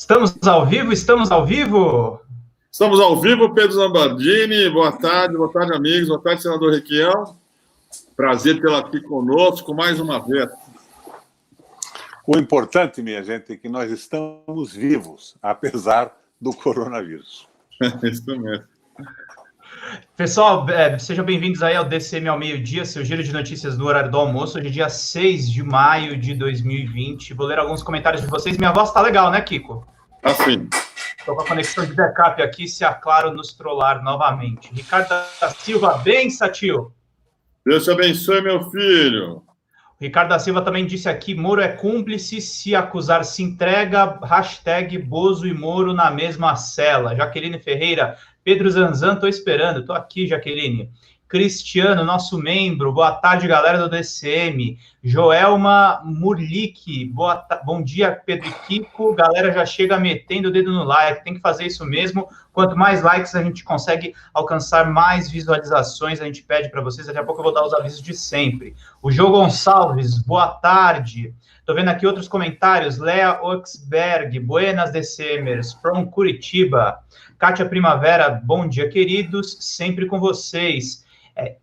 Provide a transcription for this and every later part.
Estamos ao vivo? Estamos ao vivo? Estamos ao vivo, Pedro Zambardini. Boa tarde, amigos. Boa tarde, senador Requião. Prazer tê-lo aqui conosco mais uma vez. O importante, minha gente, é que nós estamos vivos, apesar do coronavírus. Isso mesmo. Pessoal, sejam bem-vindos aí ao DCM ao meio-dia, seu giro de notícias no horário do almoço. Hoje é dia 6 de maio de 2020. Vou ler alguns comentários de vocês. Minha voz tá legal, né, Kiko? Assim. Estou com a conexão de backup aqui, se a Claro nos trollar novamente. Ricardo da Silva, bem, Satil? Deus te abençoe, meu filho. Ricardo da Silva também disse aqui, Moro é cúmplice, se acusar se entrega, hashtag Bozo e Moro na mesma cela. Jaqueline Ferreira, Pedro Zanzan, tô esperando, tô aqui, Jaqueline. Cristiano, nosso membro, boa tarde, galera do DCM. Joelma Murlick, bom dia, Pedro e Kiko. Galera já chega metendo o dedo no like, tem que fazer isso mesmo. Quanto mais likes a gente consegue alcançar mais visualizações, a gente pede para vocês. Daqui a pouco eu vou dar os avisos de sempre. O Jô Gonçalves, boa tarde. Tô vendo aqui outros comentários. Lea Oxberg, buenas DCMers, from Curitiba. Kátia Primavera, bom dia, queridos, sempre com vocês.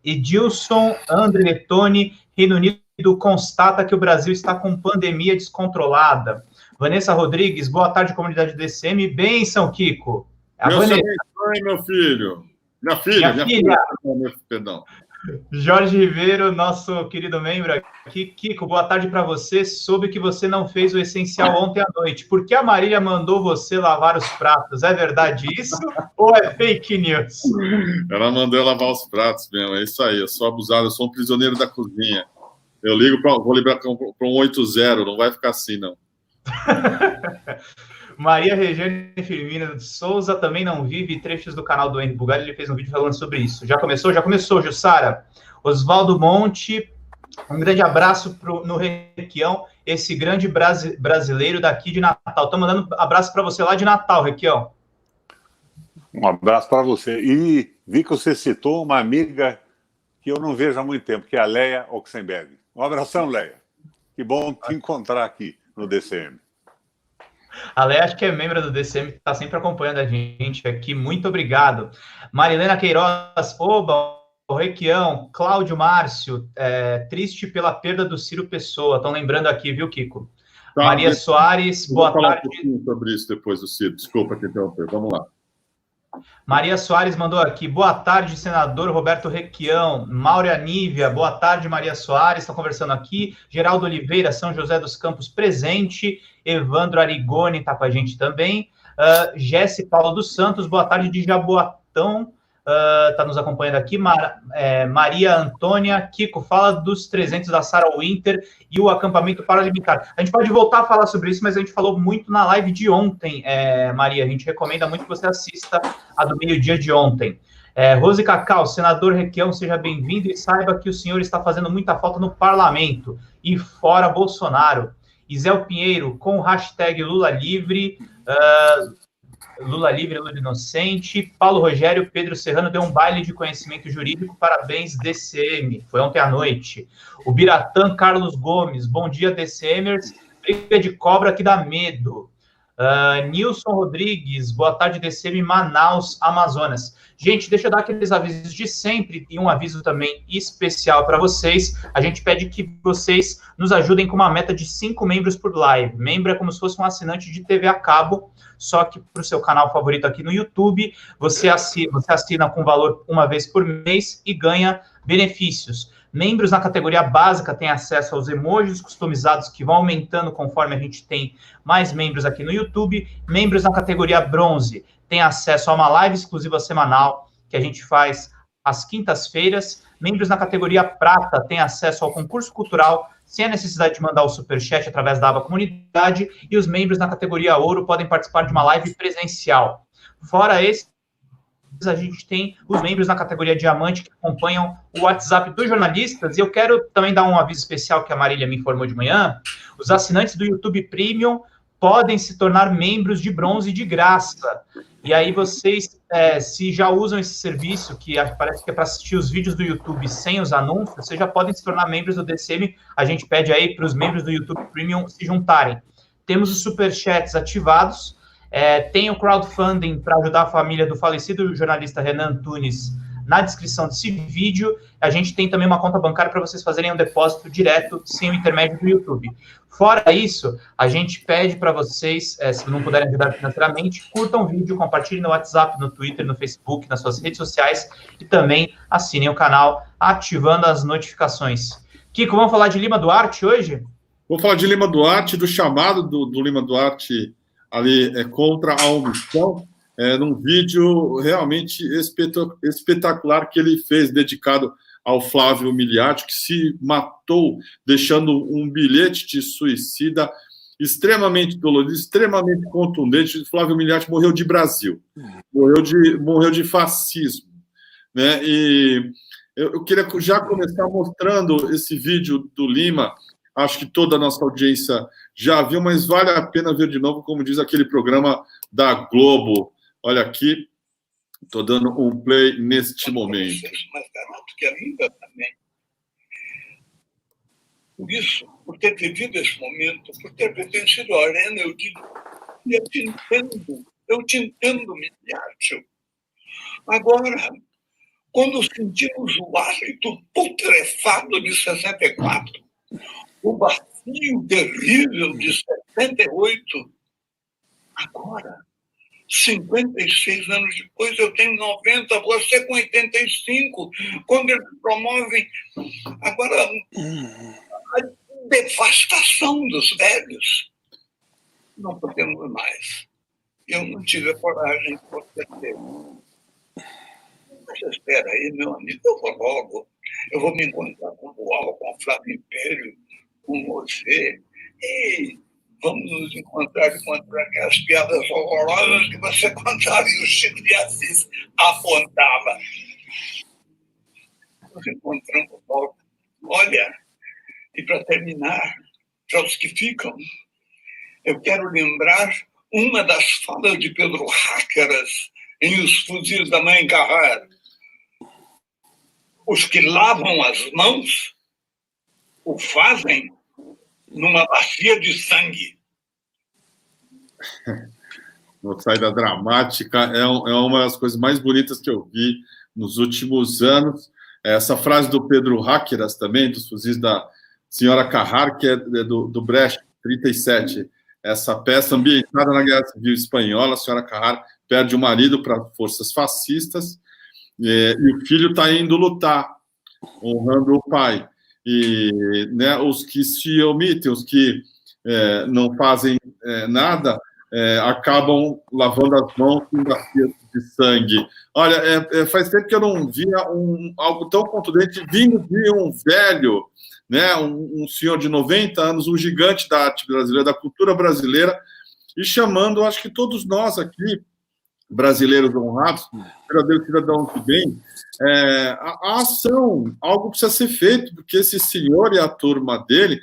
Edilson Andretoni, Reino Unido constata que o Brasil está com pandemia descontrolada. Vanessa Rodrigues, boa tarde, comunidade DCM. Benção, Kiko. Deus te abençoe, meu filho. Minha filha. Perdão. Jorge Ribeiro, nosso querido membro aqui. Kiko, boa tarde para você. Soube que você não fez o essencial ontem à noite. Por que a Marília mandou você lavar os pratos? É verdade isso ou é fake news? Ela mandou eu lavar os pratos mesmo. É isso aí. Eu sou abusado, eu sou um prisioneiro da cozinha. Eu vou ligar para um 80, não vai ficar assim, não. Maria Regiane Firmina de Souza, também não vive trechos do canal do Henry Bugalho, ele fez um vídeo falando sobre isso. Já começou, Jussara. Oswaldo Monte, um grande abraço no Requião, esse grande brasileiro daqui de Natal. Estou mandando abraço para você lá de Natal, Requião. Um abraço para você. E vi que você citou uma amiga que eu não vejo há muito tempo, que é a Leia Oxenberg. Um abração, Leia. Que bom te encontrar aqui no DCM. A Leia, acho que é membro do DCM, que está sempre acompanhando a gente aqui. Muito obrigado. Marilena Queiroz, oba, o Requião, Cláudio Márcio, triste pela perda do Ciro Pessoa. Estão lembrando aqui, viu, Kiko? Tá, Maria Soares, boa tarde. Vou falar um pouquinho sobre isso depois do Ciro. Desculpa te interromper. Vamos lá. Maria Soares mandou aqui, boa tarde, senador Roberto Requião. Maura Nívia, boa tarde, Maria Soares, estão conversando aqui. Geraldo Oliveira, São José dos Campos, presente. Evandro Arigoni está com a gente também. Jesse Paulo dos Santos, boa tarde, de Jaboatão, está nos acompanhando aqui. Maria Antônia, Kiko, fala dos 300 da Sarah Winter e o acampamento paralimitar. A gente pode voltar a falar sobre isso, mas a gente falou muito na live de ontem, Maria. A gente recomenda muito que você assista a do meio-dia de ontem. Rose Cacau, senador Requião, seja bem-vindo e saiba que o senhor está fazendo muita falta no parlamento e fora Bolsonaro. Isel Pinheiro, com o hashtag Lula Livre, Lula Inocente. Paulo Rogério, Pedro Serrano deu um baile de conhecimento jurídico, parabéns, DCM, foi ontem à noite. O Biratã Carlos Gomes, bom dia, DCMers, briga de cobra que dá medo. Nilson Rodrigues, boa tarde, DCM, Manaus, Amazonas. Gente, deixa eu dar aqueles avisos de sempre e um aviso também especial para vocês. A gente pede que vocês nos ajudem com uma meta de 5 membros por live. Membro é como se fosse um assinante de TV a cabo, só que para o seu canal favorito aqui no YouTube, você assina com valor uma vez por mês e ganha benefícios. Membros na categoria básica têm acesso aos emojis customizados que vão aumentando conforme a gente tem mais membros aqui no YouTube. Membros na categoria bronze têm acesso a uma live exclusiva semanal que a gente faz às quintas-feiras. Membros na categoria prata têm acesso ao concurso cultural sem a necessidade de mandar o superchat através da aba comunidade. E os membros na categoria ouro podem participar de uma live presencial. Fora esse, a gente tem os membros na categoria diamante que acompanham o WhatsApp dos jornalistas, e eu quero também dar um aviso especial que a Marília me informou de manhã. Os assinantes do YouTube Premium podem se tornar membros de bronze de graça, e aí vocês, se já usam esse serviço, que parece que é para assistir os vídeos do YouTube sem os anúncios, vocês já podem se tornar membros do DCM. A gente pede aí para os membros do YouTube Premium se juntarem. Temos os superchats ativados, Tem o crowdfunding para ajudar a família do falecido jornalista Renan Antunes na descrição desse vídeo. A gente tem também uma conta bancária para vocês fazerem um depósito direto, sem o intermédio do YouTube. Fora isso, a gente pede para vocês, se não puderem ajudar financeiramente, curtam o vídeo, compartilhem no WhatsApp, no Twitter, no Facebook, nas suas redes sociais e também assinem o canal ativando as notificações. Kiko, vamos falar de Lima Duarte hoje? Vou falar de Lima Duarte, do chamado do Lima Duarte ali contra a omissão, num vídeo realmente espetacular que ele fez, dedicado ao Flávio Miliati, que se matou deixando um bilhete de suicida extremamente dolorido, extremamente contundente. Flávio Miliati morreu de Brasil, morreu de fascismo, né? E eu queria já começar mostrando esse vídeo do Lima. Acho que toda a nossa audiência já viu, mas vale a pena ver de novo, como diz aquele programa da Globo. Olha aqui, estou dando um play neste momento. Mas garanto que ainda também. Por isso, por ter vivido esse momento, por ter pertencido à arena, eu digo, eu te entendo, Miliati. Agora, quando sentimos o hálito putrefado de 64, o vazio terrível de 78, agora, 56 anos depois, eu tenho 90, você com 85, quando eles promovem agora a devastação dos velhos. Não podemos mais. Eu não tive a coragem que você teve. Mas espera aí, meu amigo, eu vou logo. Eu vou me encontrar com o Boal, com o Flávio Império, com você, e vamos nos encontrar e contar aquelas piadas horrorosas que você contava e o Chico de Assis apontava. Nos encontramos logo. Olha, e para terminar, para os que ficam, eu quero lembrar uma das falas de Pedro Ráqueras em Os Fuzis da Mãe Carrara. Os que lavam as mãos o fazem numa bacia de sangue. Uma saída dramática, é uma das coisas mais bonitas que eu vi nos últimos anos. Essa frase do Pedro Ráqueras também, dos Fuzis da Senhora Carrara, que é do Brecht, 37. Essa peça ambientada na Guerra Civil Espanhola, a Senhora Carrara perde o marido para forças fascistas e o filho está indo lutar, honrando o pai. E né, os que se omitem, os que não fazem nada, acabam lavando as mãos com bacias de sangue. Olha, faz tempo que eu não via algo tão contundente vindo de um velho, né, um senhor de 90 anos, um gigante da arte brasileira, da cultura brasileira, e chamando, acho que todos nós aqui, brasileiros honrados, verdadeiros cidadãos de bem, a ação, algo precisa ser feito, porque esse senhor e a turma dele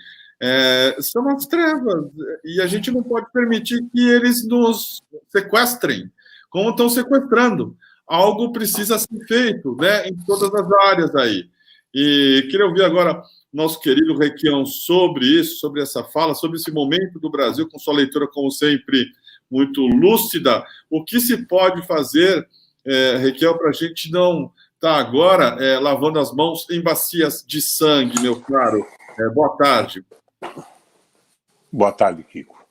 são as trevas, e a gente não pode permitir que eles nos sequestrem, como estão sequestrando. Algo precisa ser feito, né, em todas as áreas aí. E queria ouvir agora nosso querido Requião sobre isso, sobre essa fala, sobre esse momento do Brasil, com sua leitura, como sempre, muito lúcida. O que se pode fazer, Requião, para a gente não estar agora lavando as mãos em bacias de sangue, meu caro? Boa tarde. Boa tarde, Kiko.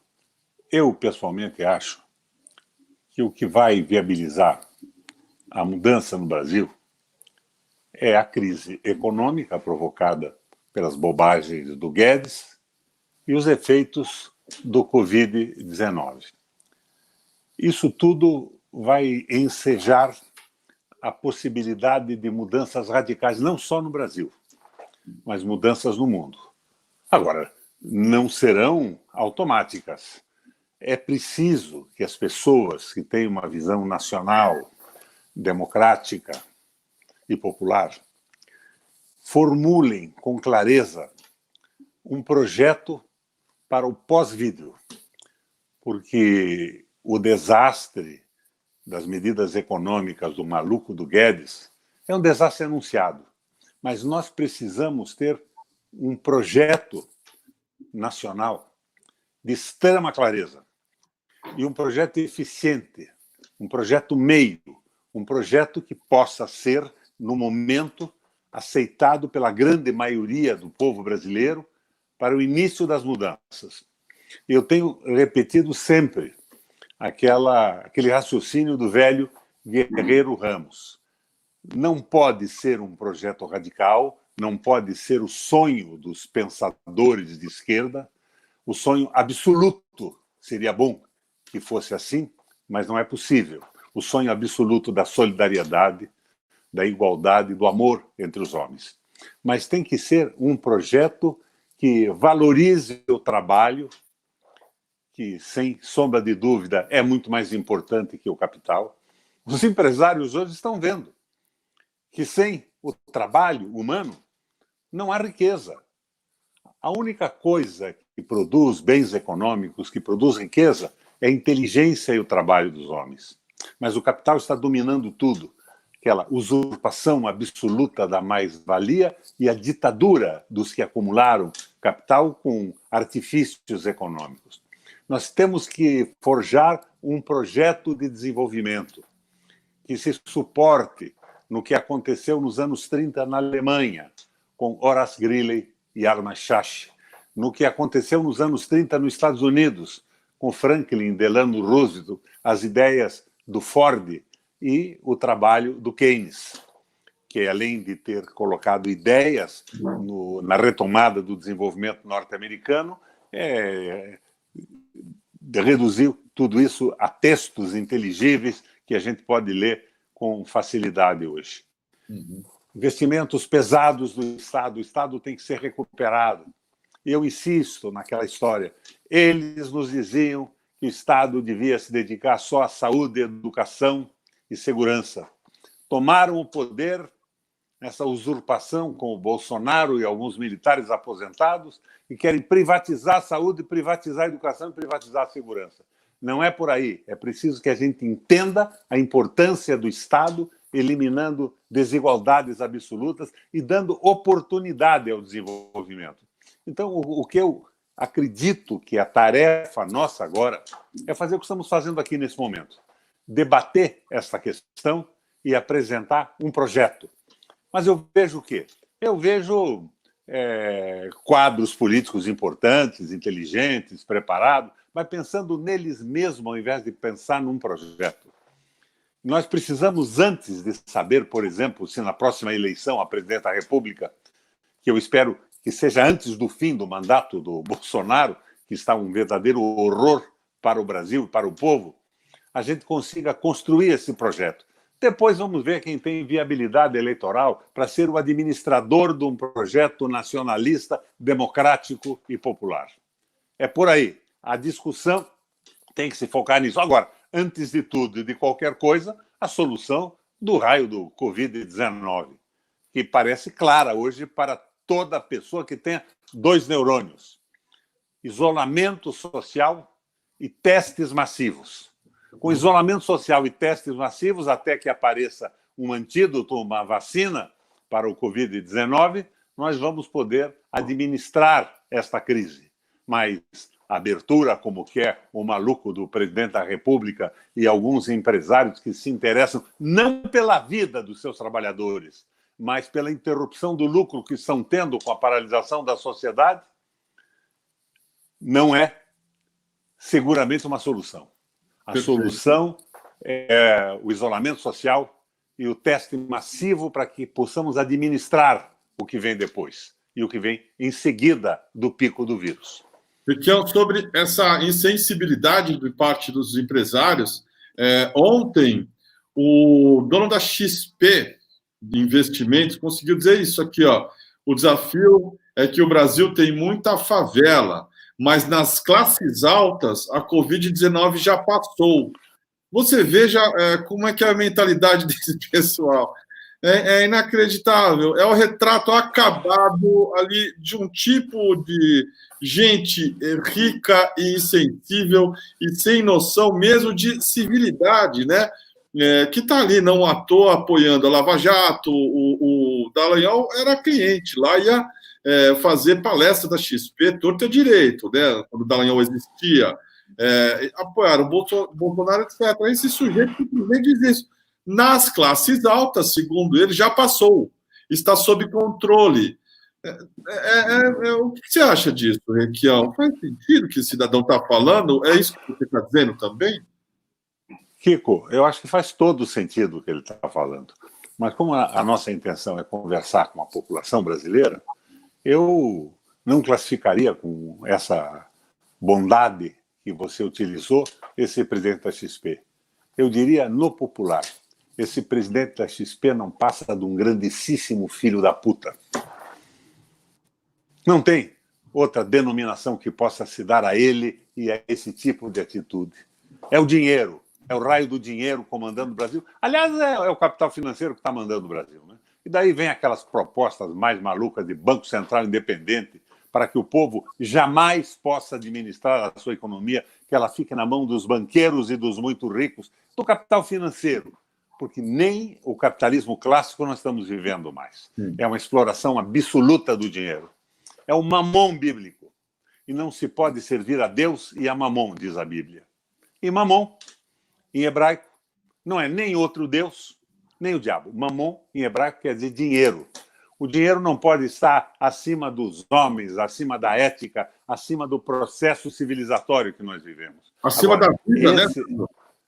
Eu, pessoalmente, acho que o que vai viabilizar a mudança no Brasil é a crise econômica provocada pelas bobagens do Guedes e os efeitos do Covid-19. Isso tudo vai ensejar a possibilidade de mudanças radicais, não só no Brasil, mas mudanças no mundo. Agora, não serão automáticas. É preciso que as pessoas que têm uma visão nacional, democrática e popular formulem com clareza um projeto para o pós-vidro, porque o desastre das medidas econômicas do maluco do Guedes é um desastre anunciado, mas nós precisamos ter um projeto nacional de extrema clareza, e um projeto eficiente, um projeto meio, um projeto que possa ser, no momento, aceitado pela grande maioria do povo brasileiro para o início das mudanças. Eu tenho repetido sempre aquele raciocínio do velho Guerreiro Ramos. Não pode ser um projeto radical, não pode ser o sonho dos pensadores de esquerda, o sonho absoluto. Seria bom que fosse assim, mas não é possível. O sonho absoluto da solidariedade, da igualdade, do amor entre os homens. Mas tem que ser um projeto que valorize o trabalho, que, sem sombra de dúvida, é muito mais importante que o capital. Os empresários hoje estão vendo que sem o trabalho humano não há riqueza. A única coisa que produz bens econômicos, que produz riqueza, é a inteligência e o trabalho dos homens. Mas o capital está dominando tudo. Aquela usurpação absoluta da mais-valia e a ditadura dos que acumularam capital com artifícios econômicos. Nós temos que forjar um projeto de desenvolvimento que se suporte no que aconteceu nos anos 30 na Alemanha, com Horace Greeley e Arthur Schacht, no que aconteceu nos anos 30 nos Estados Unidos, com Franklin Delano Roosevelt, as ideias do Ford e o trabalho do Keynes, que além de ter colocado ideias na retomada do desenvolvimento norte-americano, reduziu tudo isso a textos inteligíveis que a gente pode ler com facilidade hoje. Investimentos pesados do Estado, o Estado tem que ser recuperado. E eu insisto naquela história. Eles nos diziam que o Estado devia se dedicar só à saúde, educação e segurança. Tomaram o poder nessa usurpação com o Bolsonaro e alguns militares aposentados e querem privatizar a saúde, privatizar a educação e privatizar a segurança. Não é por aí. É preciso que a gente entenda a importância do Estado, eliminando desigualdades absolutas e dando oportunidade ao desenvolvimento. Então, o que eu acredito que a tarefa nossa agora é fazer o que estamos fazendo aqui nesse momento. Debater essa questão e apresentar um projeto. Mas eu vejo o quê? Eu vejo quadros políticos importantes, inteligentes, preparados, mas pensando neles mesmos ao invés de pensar num projeto. Nós precisamos, antes de saber, por exemplo, se na próxima eleição a presidente da República, que eu espero que seja antes do fim do mandato do Bolsonaro, que está um verdadeiro horror para o Brasil e para o povo, a gente consiga construir esse projeto. Depois vamos ver quem tem viabilidade eleitoral para ser o administrador de um projeto nacionalista, democrático e popular. É por aí. A discussão tem que se focar nisso. Agora, antes de tudo e de qualquer coisa, a solução do raio do Covid-19, que parece clara hoje para toda pessoa que tenha 2 neurônios. Isolamento social e testes massivos. Com isolamento social e testes massivos, até que apareça um antídoto, uma vacina para o Covid-19, nós vamos poder administrar esta crise. Mas a abertura, como quer o maluco do presidente da República e alguns empresários que se interessam não pela vida dos seus trabalhadores, mas pela interrupção do lucro que estão tendo com a paralisação da sociedade, não é seguramente uma solução. A solução é o isolamento social e o teste massivo para que possamos administrar o que vem depois e o que vem em seguida do pico do vírus. Requião, sobre essa insensibilidade de parte dos empresários, ontem o dono da XP de investimentos conseguiu dizer isso aqui, ó. O desafio é que o Brasil tem muita favela, mas nas classes altas a Covid-19 já passou. Você veja como é que é a mentalidade desse pessoal. É inacreditável. É o retrato acabado ali de um tipo de gente rica e insensível e sem noção mesmo de civilidade, né? Que está ali, não à toa, apoiando a Lava Jato. O Dallagnol era cliente, lá ia fazer palestra da XP torta direito, né? Quando o Dallagnol existia. apoiaram o Bolsonaro, etc. Esse sujeito simplesmente diz isso. Nas classes altas, segundo ele, já passou, está sob controle. O que você acha disso, Requião? Faz sentido o que o cidadão está falando? É isso que você está dizendo também? Kiko, eu acho que faz todo sentido o que ele está falando. Mas como a nossa intenção é conversar com a população brasileira, eu não classificaria com essa bondade que você utilizou esse presidente da XP. Eu diria no popular. Esse presidente da XP não passa de um grandíssimo filho da puta. Não tem outra denominação que possa se dar a ele e a esse tipo de atitude. É o dinheiro, é o raio do dinheiro comandando o Brasil. Aliás, é o capital financeiro que está mandando o Brasil, né? E daí vem aquelas propostas mais malucas de Banco Central independente para que o povo jamais possa administrar a sua economia, que ela fique na mão dos banqueiros e dos muito ricos, do capital financeiro. Porque nem o capitalismo clássico nós estamos vivendo mais. É uma exploração absoluta do dinheiro. É o mamon bíblico. E não se pode servir a Deus e a mamon, diz a Bíblia. E mamon, em hebraico, não é nem outro Deus, nem o diabo. Mamon, em hebraico, quer dizer dinheiro. O dinheiro não pode estar acima dos homens, acima da ética, acima do processo civilizatório que nós vivemos. Acima da vida, né?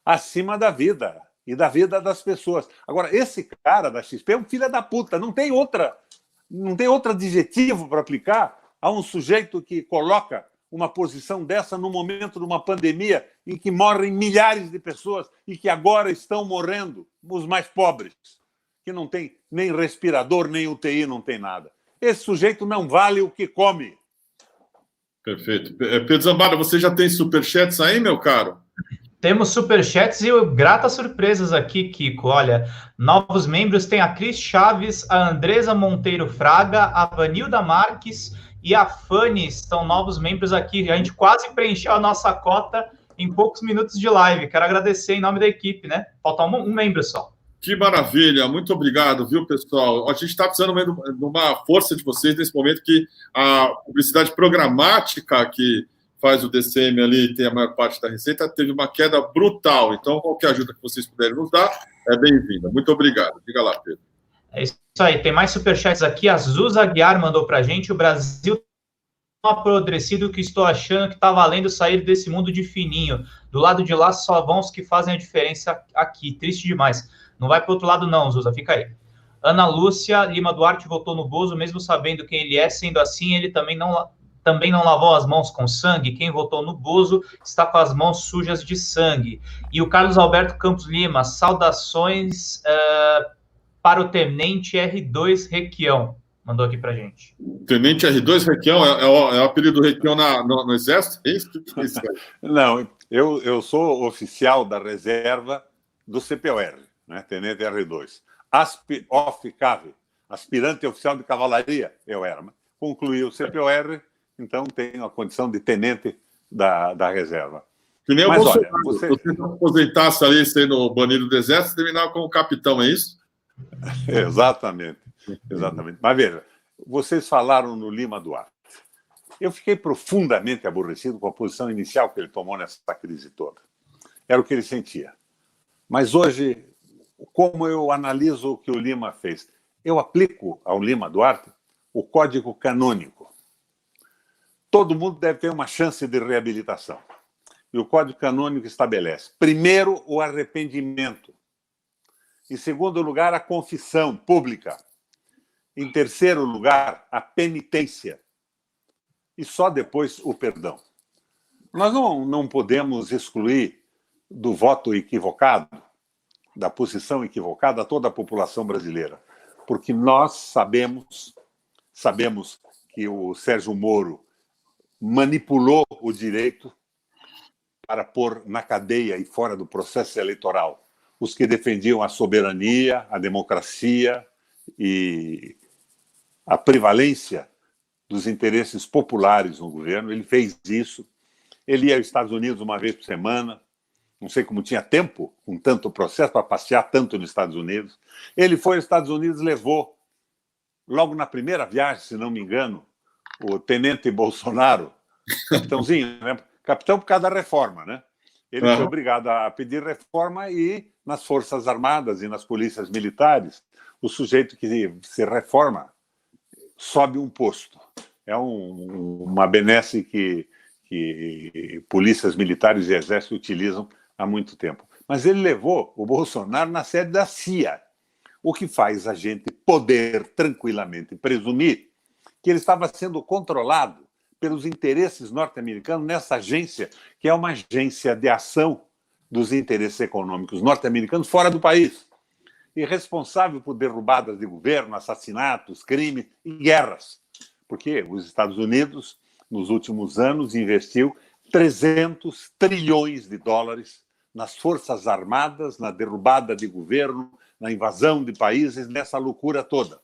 Acima da vida. E da vida das pessoas. Agora, esse cara da XP é um filho da puta. Não tem outro adjetivo para aplicar a um sujeito que coloca uma posição dessa no momento de uma pandemia em que morrem milhares de pessoas e que agora estão morrendo os mais pobres, que não tem nem respirador, nem UTI, não tem nada. Esse sujeito não vale o que come. Perfeito. Pedro Zambada, você já tem superchats aí, meu caro? Temos superchats e gratas surpresas aqui, Kiko. Olha, novos membros tem a Cris Chaves, a Andresa Monteiro Fraga, a Vanilda Marques e a Fanny. Estão novos membros aqui. A gente quase preencheu a nossa cota em poucos minutos de live. Quero agradecer em nome da equipe, né? Falta um membro só. Que maravilha, muito obrigado, viu, pessoal? A gente está precisando de uma força de vocês nesse momento que a publicidade programática que faz o DCM ali, tem a maior parte da receita, teve uma queda brutal. Então, qualquer ajuda que vocês puderem nos dar é bem-vinda. Muito obrigado. Diga lá, Pedro. É isso aí. Tem mais superchats aqui. A Zuza Aguiar mandou para a gente. O Brasil tão apodrecido que estou achando que está valendo sair desse mundo de fininho. Do lado de lá só vão os que fazem a diferença aqui. Triste demais. Não vai para o outro lado não, Zuza. Fica aí. Ana Lúcia Lima Duarte votou no Bozo, mesmo sabendo quem ele é. Sendo assim, ele também não lavou as mãos com sangue. Quem votou no Bozo está com as mãos sujas de sangue. E o Carlos Alberto Campos Lima, saudações para o Tenente R2 Requião. Mandou aqui pra gente. Tenente R2 Requião é o apelido do Requião no Exército? É isso? Não, eu sou oficial da reserva do CPOR, né? Tenente R2. Off-Cave, aspirante oficial de cavalaria, eu era. Concluí o CPOR, então tenho a condição de tenente da reserva. Que nem mas o olha, você aposentasse ali sendo banido do Exército, terminava como capitão, é isso? Exatamente. Mas veja, vocês falaram no Lima Duarte. Eu fiquei profundamente aborrecido com a posição inicial que ele tomou nessa crise toda. Era o que ele sentia. Mas hoje, como eu analiso o que o Lima fez? Eu aplico ao Lima Duarte o Código Canônico. Todo mundo deve ter uma chance de reabilitação. E o Código Canônico estabelece, primeiro, o arrependimento. Em segundo lugar, a confissão pública. Em terceiro lugar, a penitência. E só depois o perdão. Nós não podemos excluir do voto equivocado, da posição equivocada, toda a população brasileira. Porque nós sabemos que o Sérgio Moro manipulou o direito para pôr na cadeia e fora do processo eleitoral os que defendiam a soberania, a democracia e a prevalência dos interesses populares no governo. Ele fez isso. Ele ia aos Estados Unidos uma vez por semana. Não sei como tinha tempo, com tanto processo, para passear tanto nos Estados Unidos. Ele foi aos Estados Unidos e levou, logo na primeira viagem, se não me engano, o tenente Bolsonaro, capitãozinho, né? Capitão por causa da reforma, né? Ele foi obrigado a pedir reforma e nas Forças Armadas e nas polícias militares, o sujeito que se reforma sobe um posto. É uma benesse que polícias militares e exército utilizam há muito tempo. Mas ele levou o Bolsonaro na sede da CIA, o que faz a gente poder tranquilamente presumir que ele estava sendo controlado pelos interesses norte-americanos nessa agência, que é uma agência de ação dos interesses econômicos norte-americanos fora do país, e responsável por derrubadas de governo, assassinatos, crimes e guerras. Porque os Estados Unidos, nos últimos anos, investiu 300 trilhões de dólares nas Forças Armadas, na derrubada de governo, na invasão de países, nessa loucura toda.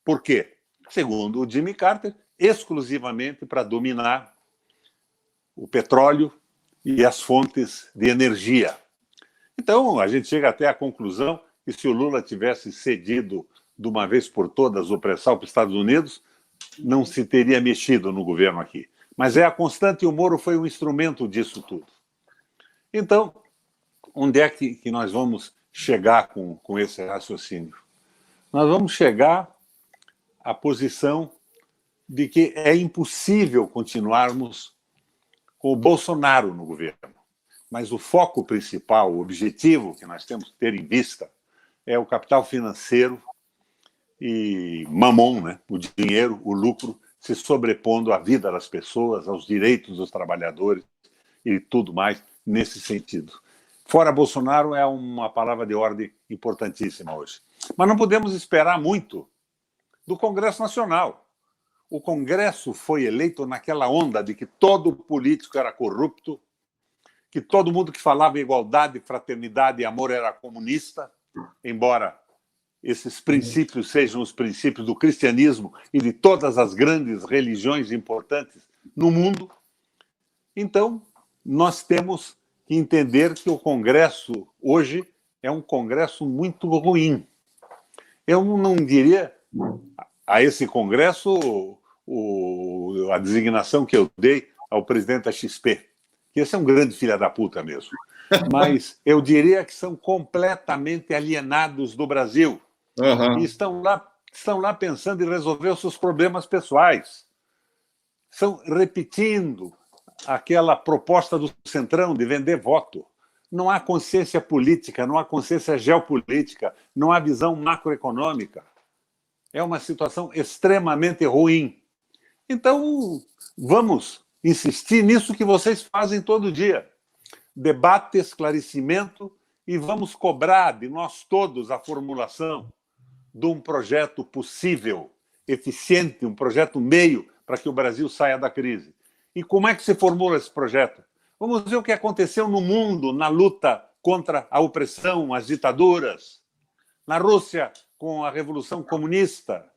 Por quê? Segundo o Jimmy Carter, exclusivamente para dominar o petróleo e as fontes de energia. Então, a gente chega até à conclusão que se o Lula tivesse cedido de uma vez por todas o pré-sal para os Estados Unidos, não se teria mexido no governo aqui. Mas é a constante e o Moro foi um instrumento disso tudo. Então, onde é que nós vamos chegar com esse raciocínio? Nós vamos chegar à posição de que é impossível continuarmos com o Bolsonaro no governo. Mas o foco principal, o objetivo que nós temos que ter em vista é o capital financeiro e mamon, né? O dinheiro, o lucro, se sobrepondo à vida das pessoas, aos direitos dos trabalhadores e tudo mais nesse sentido. Fora Bolsonaro é uma palavra de ordem importantíssima hoje. Mas não podemos esperar muito do Congresso Nacional. O Congresso foi eleito naquela onda de que todo político era corrupto, que todo mundo que falava em igualdade, fraternidade e amor era comunista, embora esses princípios sejam os princípios do cristianismo e de todas as grandes religiões importantes no mundo. Então, nós temos que entender que o Congresso hoje é um Congresso muito ruim. Eu não diria a esse Congresso a designação que eu dei ao presidente da XP, que esse é um grande filho da puta mesmo. Mas eu diria que são completamente alienados do Brasil. E estão lá pensando em resolver os seus problemas pessoais. Estão repetindo aquela proposta do Centrão de vender voto. Não há consciência política, não há consciência geopolítica, não há visão macroeconômica. É uma situação extremamente ruim. Então, vamos insistir nisso que vocês fazem todo dia. Debate, esclarecimento, e vamos cobrar de nós todos a formulação de um projeto possível, eficiente, um projeto meio para que o Brasil saia da crise. E como é que se formula esse projeto? Vamos ver o que aconteceu no mundo na luta contra a opressão, as ditaduras. Na Rússia, com a Revolução Comunista.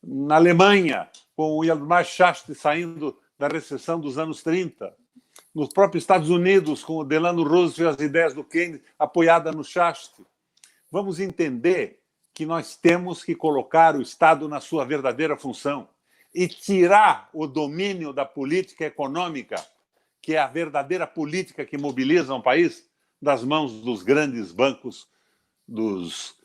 Na Alemanha, com o Yalmar Shast saindo da recessão dos anos 30. Nos próprios Estados Unidos, com o Delano Roosevelt e as ideias do Keynes apoiadas no Shast. Vamos entender que nós temos que colocar o Estado na sua verdadeira função e tirar o domínio da política econômica, que é a verdadeira política que mobiliza um país, das mãos dos grandes bancos, dos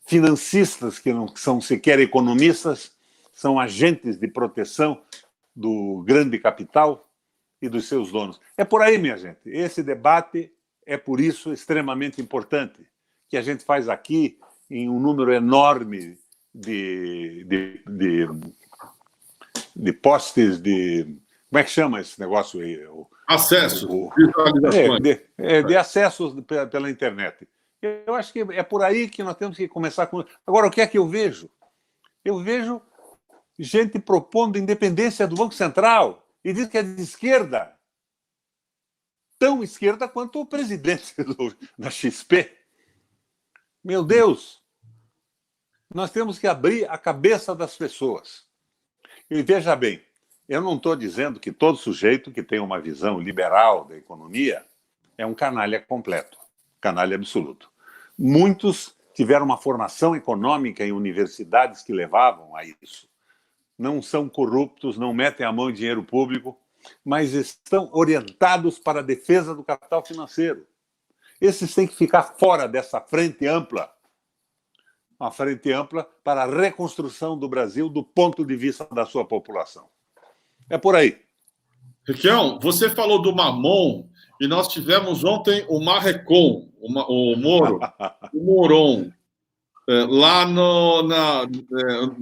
financistas, que não são sequer economistas, são agentes de proteção do grande capital e dos seus donos. É por aí, minha gente. Esse debate é, por isso, extremamente importante, que a gente faz aqui em um número enorme de postes de... Como é que chama esse negócio aí? Acesso. De acessos pela internet. Eu acho que é por aí que nós temos que começar com... Agora, o que é que eu vejo? Eu vejo gente propondo independência do Banco Central e diz que é de esquerda. Tão esquerda quanto o presidente da XP. Meu Deus! Nós temos que abrir a cabeça das pessoas. E veja bem, eu não estou dizendo que todo sujeito que tem uma visão liberal da economia é um canalha completo, canalha absoluto. Muitos tiveram uma formação econômica em universidades que levavam a isso. Não são corruptos, não metem a mão em dinheiro público mas estão orientados para a defesa do capital financeiro. Esses têm que ficar fora dessa frente ampla. Uma frente ampla para a reconstrução do Brasil do ponto de vista da sua população. É por aí. Requião, você falou do Mamon e nós tivemos ontem o Marrecon, o Moro, o Moron, lá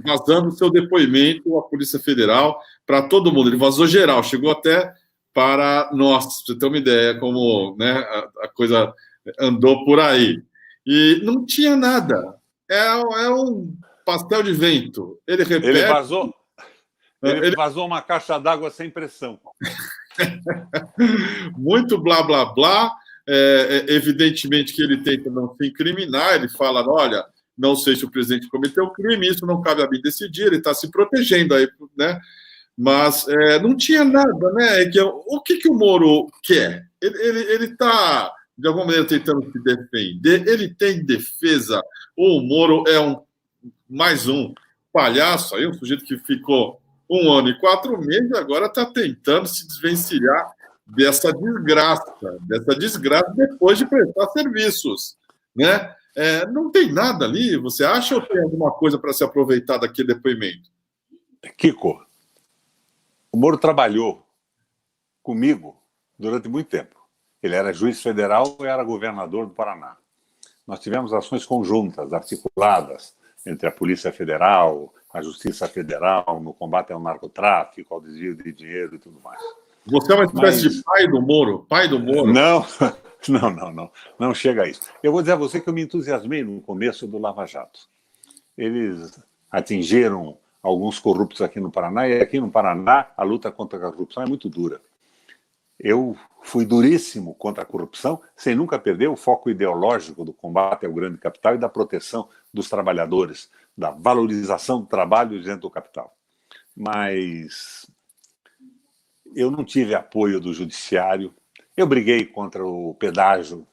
vazando seu depoimento à Polícia Federal para todo mundo. Ele vazou geral, chegou até para nós, para você ter uma ideia como, né, a coisa andou por aí. E não tinha nada. É um pastel de vento. Ele repete... Ele vazou uma caixa d'água sem pressão. Muito blá, blá, blá. Evidentemente que ele tenta não se incriminar. Ele fala, olha, não sei se o presidente cometeu crime, isso não cabe a mim decidir, ele está se protegendo aí, né? Mas não tinha nada, né? O que o Moro quer? Ele está, de alguma maneira, tentando se defender. Ele tem defesa. O Moro é mais um palhaço aí, um sujeito que ficou 1 ano e 4 meses, agora está tentando se desvencilhar dessa desgraça depois de prestar serviços, né? Não tem nada ali, você acha, ou tem alguma coisa para se aproveitar daquele depoimento? Kiko, o Moro trabalhou comigo durante muito tempo. Ele era juiz federal e era governador do Paraná. Nós tivemos ações conjuntas, articuladas, entre a Polícia Federal, a Justiça Federal, no combate ao narcotráfico, ao desvio de dinheiro e tudo mais. Você é uma espécie de pai do Moro? Pai do Moro? Não chega a isso. Eu vou dizer a você que eu me entusiasmei no começo do Lava Jato. Eles atingiram alguns corruptos aqui no Paraná, e aqui no Paraná a luta contra a corrupção é muito dura. Eu fui duríssimo contra a corrupção, sem nunca perder o foco ideológico do combate ao grande capital e da proteção dos trabalhadores, da valorização do trabalho dentro do capital. Mas eu não tive apoio do judiciário. Eu briguei contra o pedágio,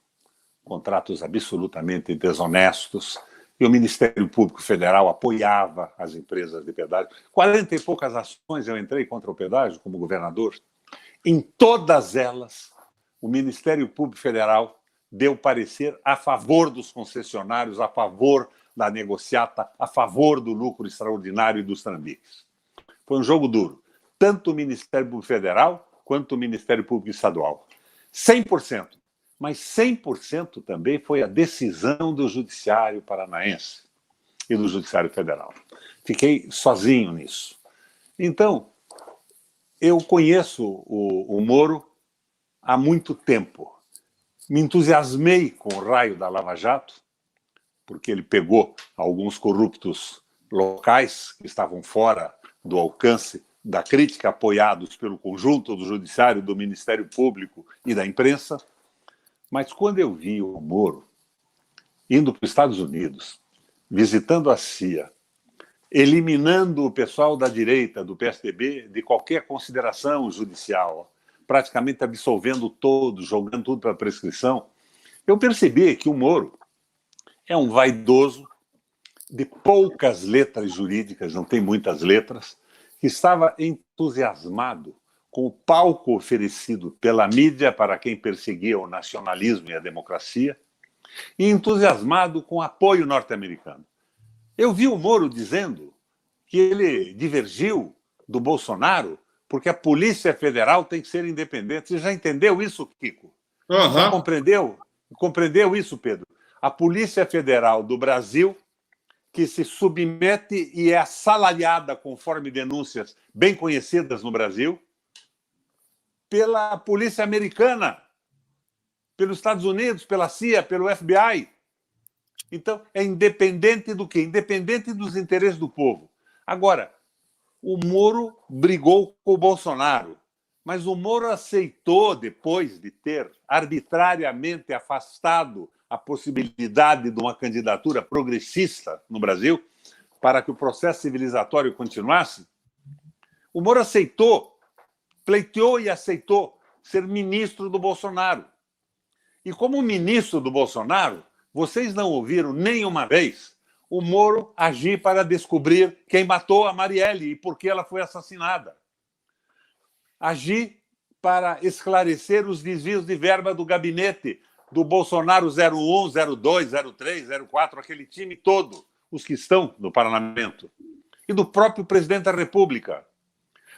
contratos absolutamente desonestos, e o Ministério Público Federal apoiava as empresas de pedágio. 40 e poucas ações eu entrei contra o pedágio como governador. Em todas elas, o Ministério Público Federal deu parecer a favor dos concessionários, a favor da negociata, a favor do lucro extraordinário dos trambiques. Foi um jogo duro. Tanto o Ministério Público Federal quanto o Ministério Público Estadual. 100%. Mas 100% também foi a decisão do Judiciário Paranaense e do Judiciário Federal. Fiquei sozinho nisso. Então, eu conheço o Moro há muito tempo. Me entusiasmei com o raio da Lava Jato, porque ele pegou alguns corruptos locais que estavam fora do alcance da crítica, apoiados pelo conjunto do Judiciário, do Ministério Público e da imprensa. Mas quando eu vi o Moro indo para os Estados Unidos, visitando a CIA, eliminando o pessoal da direita, do PSDB, de qualquer consideração judicial, praticamente absolvendo todos, jogando tudo para a prescrição, eu percebi que o Moro é um vaidoso de poucas letras jurídicas, não tem muitas letras, que estava entusiasmado com o palco oferecido pela mídia para quem perseguia o nacionalismo e a democracia, e entusiasmado com o apoio norte-americano. Eu vi o Moro dizendo que ele divergiu do Bolsonaro porque a Polícia Federal tem que ser independente. Você já entendeu isso, Kiko? Uhum. Já compreendeu? Compreendeu isso, Pedro? A Polícia Federal do Brasil, que se submete e é assalariada, conforme denúncias bem conhecidas no Brasil, pela polícia americana, pelos Estados Unidos, pela CIA, pelo FBI. Então, é independente do quê? Independente dos interesses do povo. Agora, o Moro brigou com o Bolsonaro, mas o Moro aceitou, depois de ter arbitrariamente afastado a possibilidade de uma candidatura progressista no Brasil, para que o processo civilizatório continuasse, o Moro aceitou, pleiteou e aceitou ser ministro do Bolsonaro. E como ministro do Bolsonaro, vocês não ouviram nenhuma vez o Moro agir para descobrir quem matou a Marielle e por que ela foi assassinada. Agir para esclarecer os desvios de verba do gabinete do Bolsonaro 01, 02, 03, 04, aquele time todo, os que estão no parlamento, e do próprio presidente da República.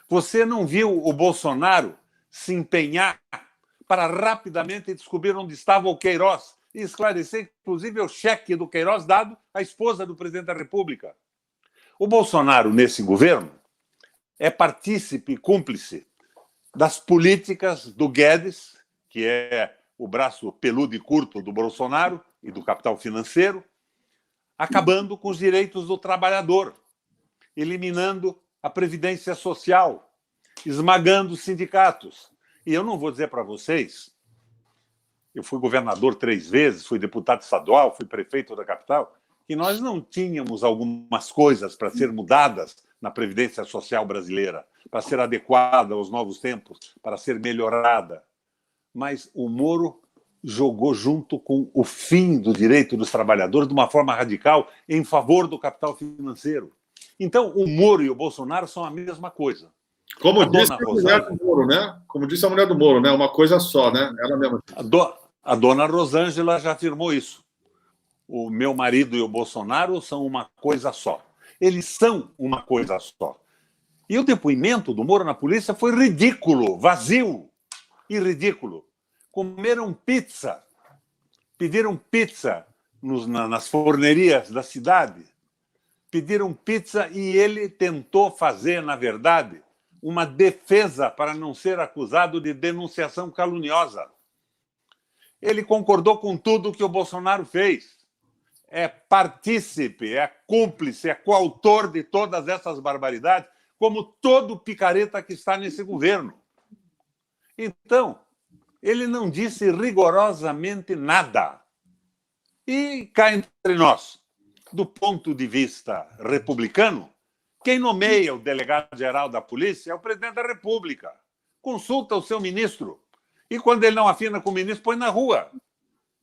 Você não viu o Bolsonaro se empenhar para rapidamente descobrir onde estava o Queiroz e esclarecer, inclusive, o cheque do Queiroz dado à esposa do presidente da República? O Bolsonaro, nesse governo, é partícipe e cúmplice das políticas do Guedes, que é o braço peludo e curto do Bolsonaro e do capital financeiro, acabando com os direitos do trabalhador, eliminando a previdência social, esmagando os sindicatos. E eu não vou dizer para vocês, eu fui governador 3 vezes, fui deputado estadual, fui prefeito da capital, que nós não tínhamos algumas coisas para ser mudadas na previdência social brasileira, para ser adequada aos novos tempos, para ser melhorada. Mas o Moro jogou junto com o fim do direito dos trabalhadores de uma forma radical em favor do capital financeiro. Então, o Moro e o Bolsonaro são a mesma coisa. Como disse a mulher do Moro, né? Como disse a mulher do Moro, né? Uma coisa só, né? Ela mesma. A dona Rosângela já afirmou isso. O meu marido e o Bolsonaro são uma coisa só. Eles são uma coisa só. E o depoimento do Moro na polícia foi ridículo, vazio e ridículo. Comeram pizza, pediram pizza nas fornerias da cidade, pediram pizza e ele tentou fazer, na verdade, uma defesa para não ser acusado de denunciação caluniosa. Ele concordou com tudo que o Bolsonaro fez. É partícipe, é cúmplice, é coautor de todas essas barbaridades, como todo picareta que está nesse governo. Então, ele não disse rigorosamente nada. E cá entre nós, do ponto de vista republicano, quem nomeia o delegado-geral da polícia é o presidente da República. Consulta o seu ministro. E quando ele não afina com o ministro, põe na rua.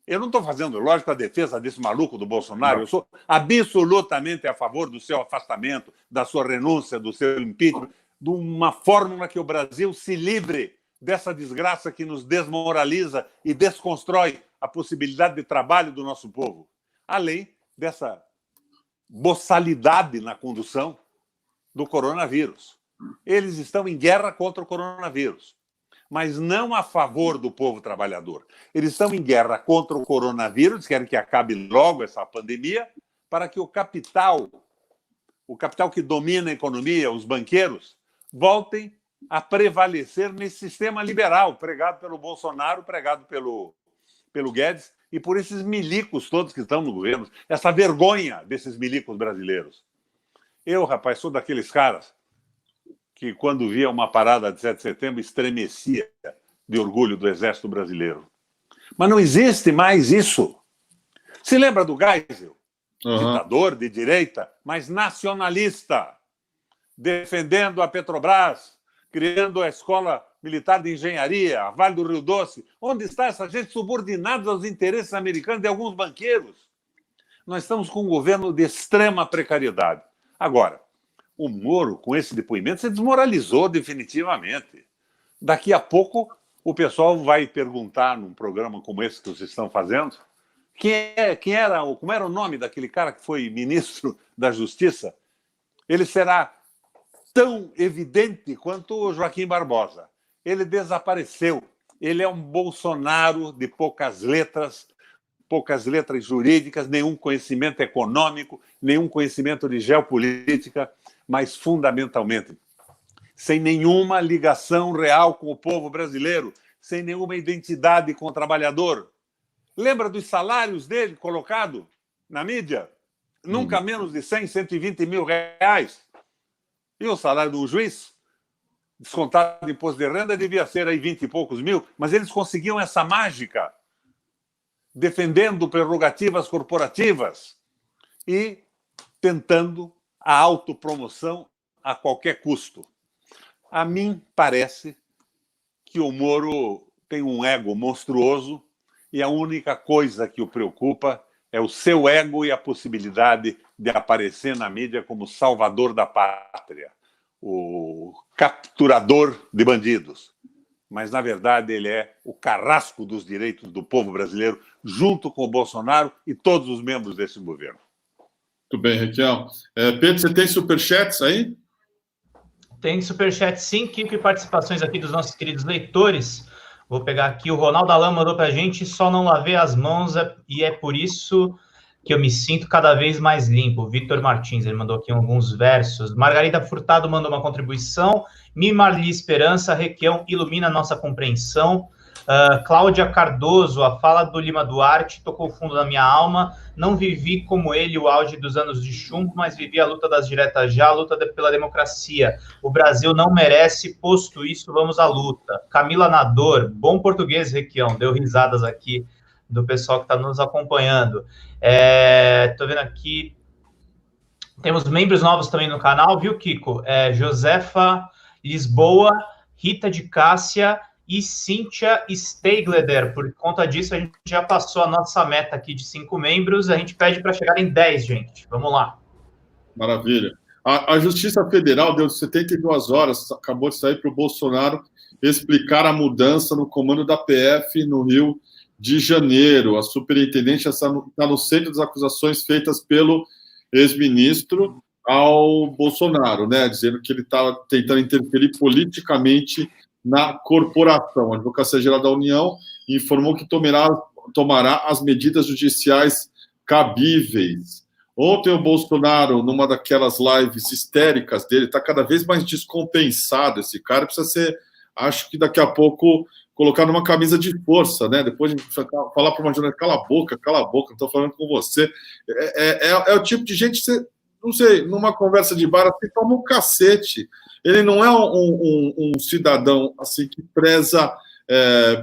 Eu não estou fazendo, lógico, a defesa desse maluco do Bolsonaro. Eu sou absolutamente a favor do seu afastamento, da sua renúncia, do seu impeachment, de uma fórmula que o Brasil se livre dessa desgraça que nos desmoraliza e desconstrói a possibilidade de trabalho do nosso povo. Além dessa boçalidade na condução do coronavírus. Eles estão em guerra contra o coronavírus, mas não a favor do povo trabalhador. Eles estão em guerra contra o coronavírus, querem que acabe logo essa pandemia, para que o capital que domina a economia, os banqueiros, voltem a prevalecer nesse sistema liberal, pregado pelo Bolsonaro, pregado pelo Guedes e por esses milicos todos que estão no governo, essa vergonha desses milicos brasileiros. Eu, rapaz, sou daqueles caras que, quando via uma parada de 7 de setembro, estremecia de orgulho do Exército Brasileiro. Mas não existe mais isso. Se lembra do Geisel? Ditador de direita, mas nacionalista, defendendo a Petrobras, criando a Escola Militar de Engenharia, a Vale do Rio Doce. Onde está essa gente subordinada aos interesses americanos de alguns banqueiros? Nós estamos com um governo de extrema precariedade. Agora, o Moro, com esse depoimento, se desmoralizou definitivamente. Daqui a pouco, o pessoal vai perguntar, num programa como esse que vocês estão fazendo, como era o nome daquele cara que foi ministro da Justiça? Ele será tão evidente quanto o Joaquim Barbosa. Ele desapareceu. Ele é um Bolsonaro de poucas letras jurídicas, nenhum conhecimento econômico, nenhum conhecimento de geopolítica, mas, fundamentalmente, sem nenhuma ligação real com o povo brasileiro, sem nenhuma identidade com o trabalhador. Lembra dos salários dele colocado na mídia? Nunca menos de 100, 120 mil reais. E o salário do juiz, descontado de imposto de renda, devia ser aí 20 e poucos mil, mas eles conseguiam essa mágica, defendendo prerrogativas corporativas e tentando a autopromoção a qualquer custo. A mim parece que o Moro tem um ego monstruoso e a única coisa que o preocupa é o seu ego e a possibilidade de aparecer na mídia como salvador da pátria, o capturador de bandidos. mas, na verdade, ele é o carrasco dos direitos do povo brasileiro, junto com o Bolsonaro e todos os membros desse governo. Muito bem, Requião. Pedro, você tem superchats aí? Tem superchat sim, Kiko, e participações aqui dos nossos queridos leitores. Vou pegar aqui, o Ronaldo Alain mandou pra gente, só não lavei as mãos e é por isso que eu me sinto cada vez mais limpo. Vitor Martins, ele mandou aqui alguns versos. Margarida Furtado mandou uma contribuição. Mimarli Esperança, Requião ilumina a nossa compreensão. Cláudia Cardoso, a fala do Lima Duarte tocou fundo na minha alma. Não vivi como ele o auge dos anos de chumbo, mas vivi a luta das diretas já, a luta pela democracia. O Brasil não merece, posto isso, vamos à luta. Camila Nador, bom português, Requião, deu risadas aqui do pessoal que está nos acompanhando. Estou vendo aqui, temos membros novos também no canal, viu, Kiko? Josefa Lisboa, Rita de Cássia e Cíntia Steigleder. Por conta disso, a gente já passou a nossa meta aqui de 5 membros, a gente pede para chegar em 10, gente. Vamos lá. Maravilha. A Justiça Federal deu 72 horas, acabou de sair para o Bolsonaro explicar a mudança no comando da PF no Rio de Janeiro. A superintendente está no centro das acusações feitas pelo ex-ministro ao Bolsonaro, né, dizendo que ele estava tentando interferir politicamente na corporação. A Advocacia Geral da União informou que tomará as medidas judiciais cabíveis. Ontem o Bolsonaro, numa daquelas lives histéricas dele, está cada vez mais descompensado. Esse cara precisa ser, acho que daqui a pouco, colocar numa camisa de força, né? Depois de falar para uma jornalista, cala a boca, não estou falando com você. É o tipo de gente, não sei, numa conversa de bar, assim, toma um cacete. Ele não é um cidadão assim que preza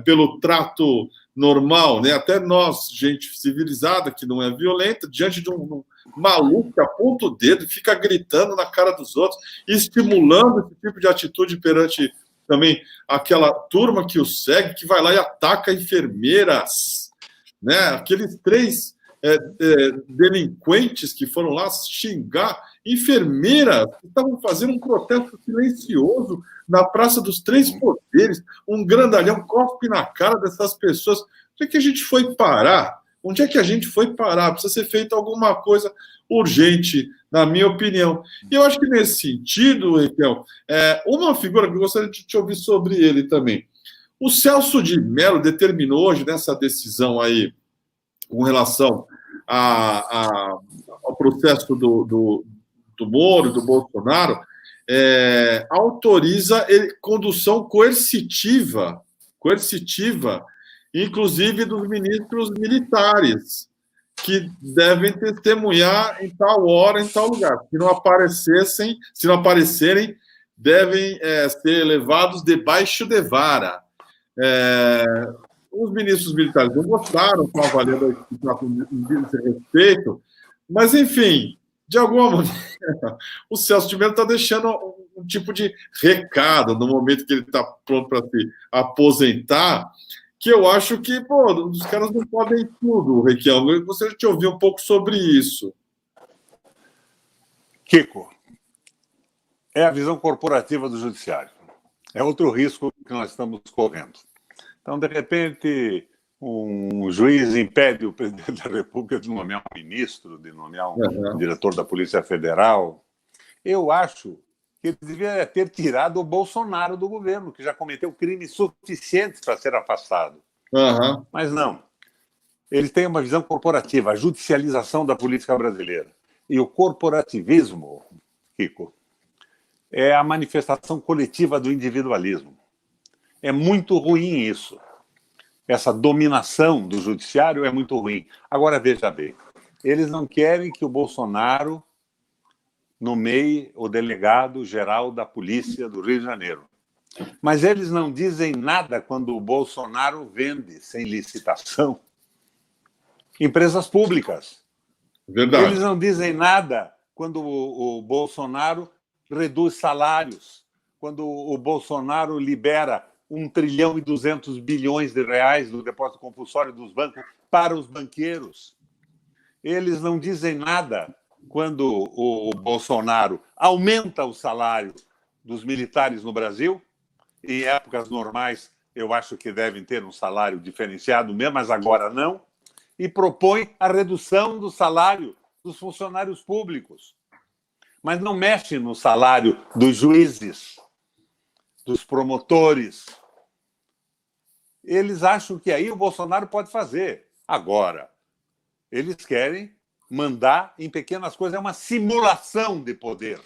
pelo trato normal, né? Até nós, gente civilizada, que não é violenta, diante de um maluco que aponta o dedo e fica gritando na cara dos outros, estimulando esse tipo de atitude perante também aquela turma que o segue, que vai lá e ataca enfermeiras, né? Aqueles 3 delinquentes que foram lá xingar enfermeiras que estavam fazendo um protesto silencioso na Praça dos Três Poderes, um grandalhão cospe na cara dessas pessoas. Onde é que a gente foi parar? Onde é que a gente foi parar? Precisa ser feita alguma coisa urgente, na minha opinião. E eu acho que nesse sentido, Raquel, uma figura que eu gostaria de te ouvir sobre ele também. O Celso de Mello determinou hoje, nessa decisão aí, com relação ao processo do Moro, do Bolsonaro, autoriza condução coercitiva, inclusive dos ministros militares, que devem testemunhar em tal hora, em tal lugar. Se não aparecerem, devem ser levados debaixo de vara. Os ministros militares não gostaram, estão avaliando esse respeito, mas, enfim, de alguma maneira, o Celso de Mello está deixando um tipo de recado no momento que ele está pronto para se aposentar, que eu acho que, os caras não podem tudo, Requião. Eu gostaria de te ouvir um pouco sobre isso. Kiko, é a visão corporativa do judiciário. É outro risco que nós estamos correndo. Então, de repente, um juiz impede o presidente da República de nomear um ministro, de nomear um diretor da Polícia Federal. Eu acho que ele devia ter tirado o Bolsonaro do governo, que já cometeu crimes suficientes para ser afastado. Mas não. Eles têm uma visão corporativa, a judicialização da política brasileira. E o corporativismo, Kiko, é a manifestação coletiva do individualismo. É muito ruim isso. Essa dominação do judiciário é muito ruim. Agora, veja bem, eles não querem que o Bolsonaro nomeie o delegado-geral da Polícia do Rio de Janeiro. Mas eles não dizem nada quando o Bolsonaro vende, sem licitação, empresas públicas. Verdade. Eles não dizem nada quando o Bolsonaro reduz salários, quando o Bolsonaro libera 1,2 trilhão de reais do depósito compulsório dos bancos para os banqueiros. Eles não dizem nada quando o Bolsonaro aumenta o salário dos militares no Brasil. Em épocas normais, eu acho que devem ter um salário diferenciado mesmo, mas agora não, e propõe a redução do salário dos funcionários públicos. Mas não mexe no salário dos juízes, dos promotores. Eles acham que aí o Bolsonaro pode fazer. Agora, eles querem mandar em pequenas coisas. É uma simulação de poder.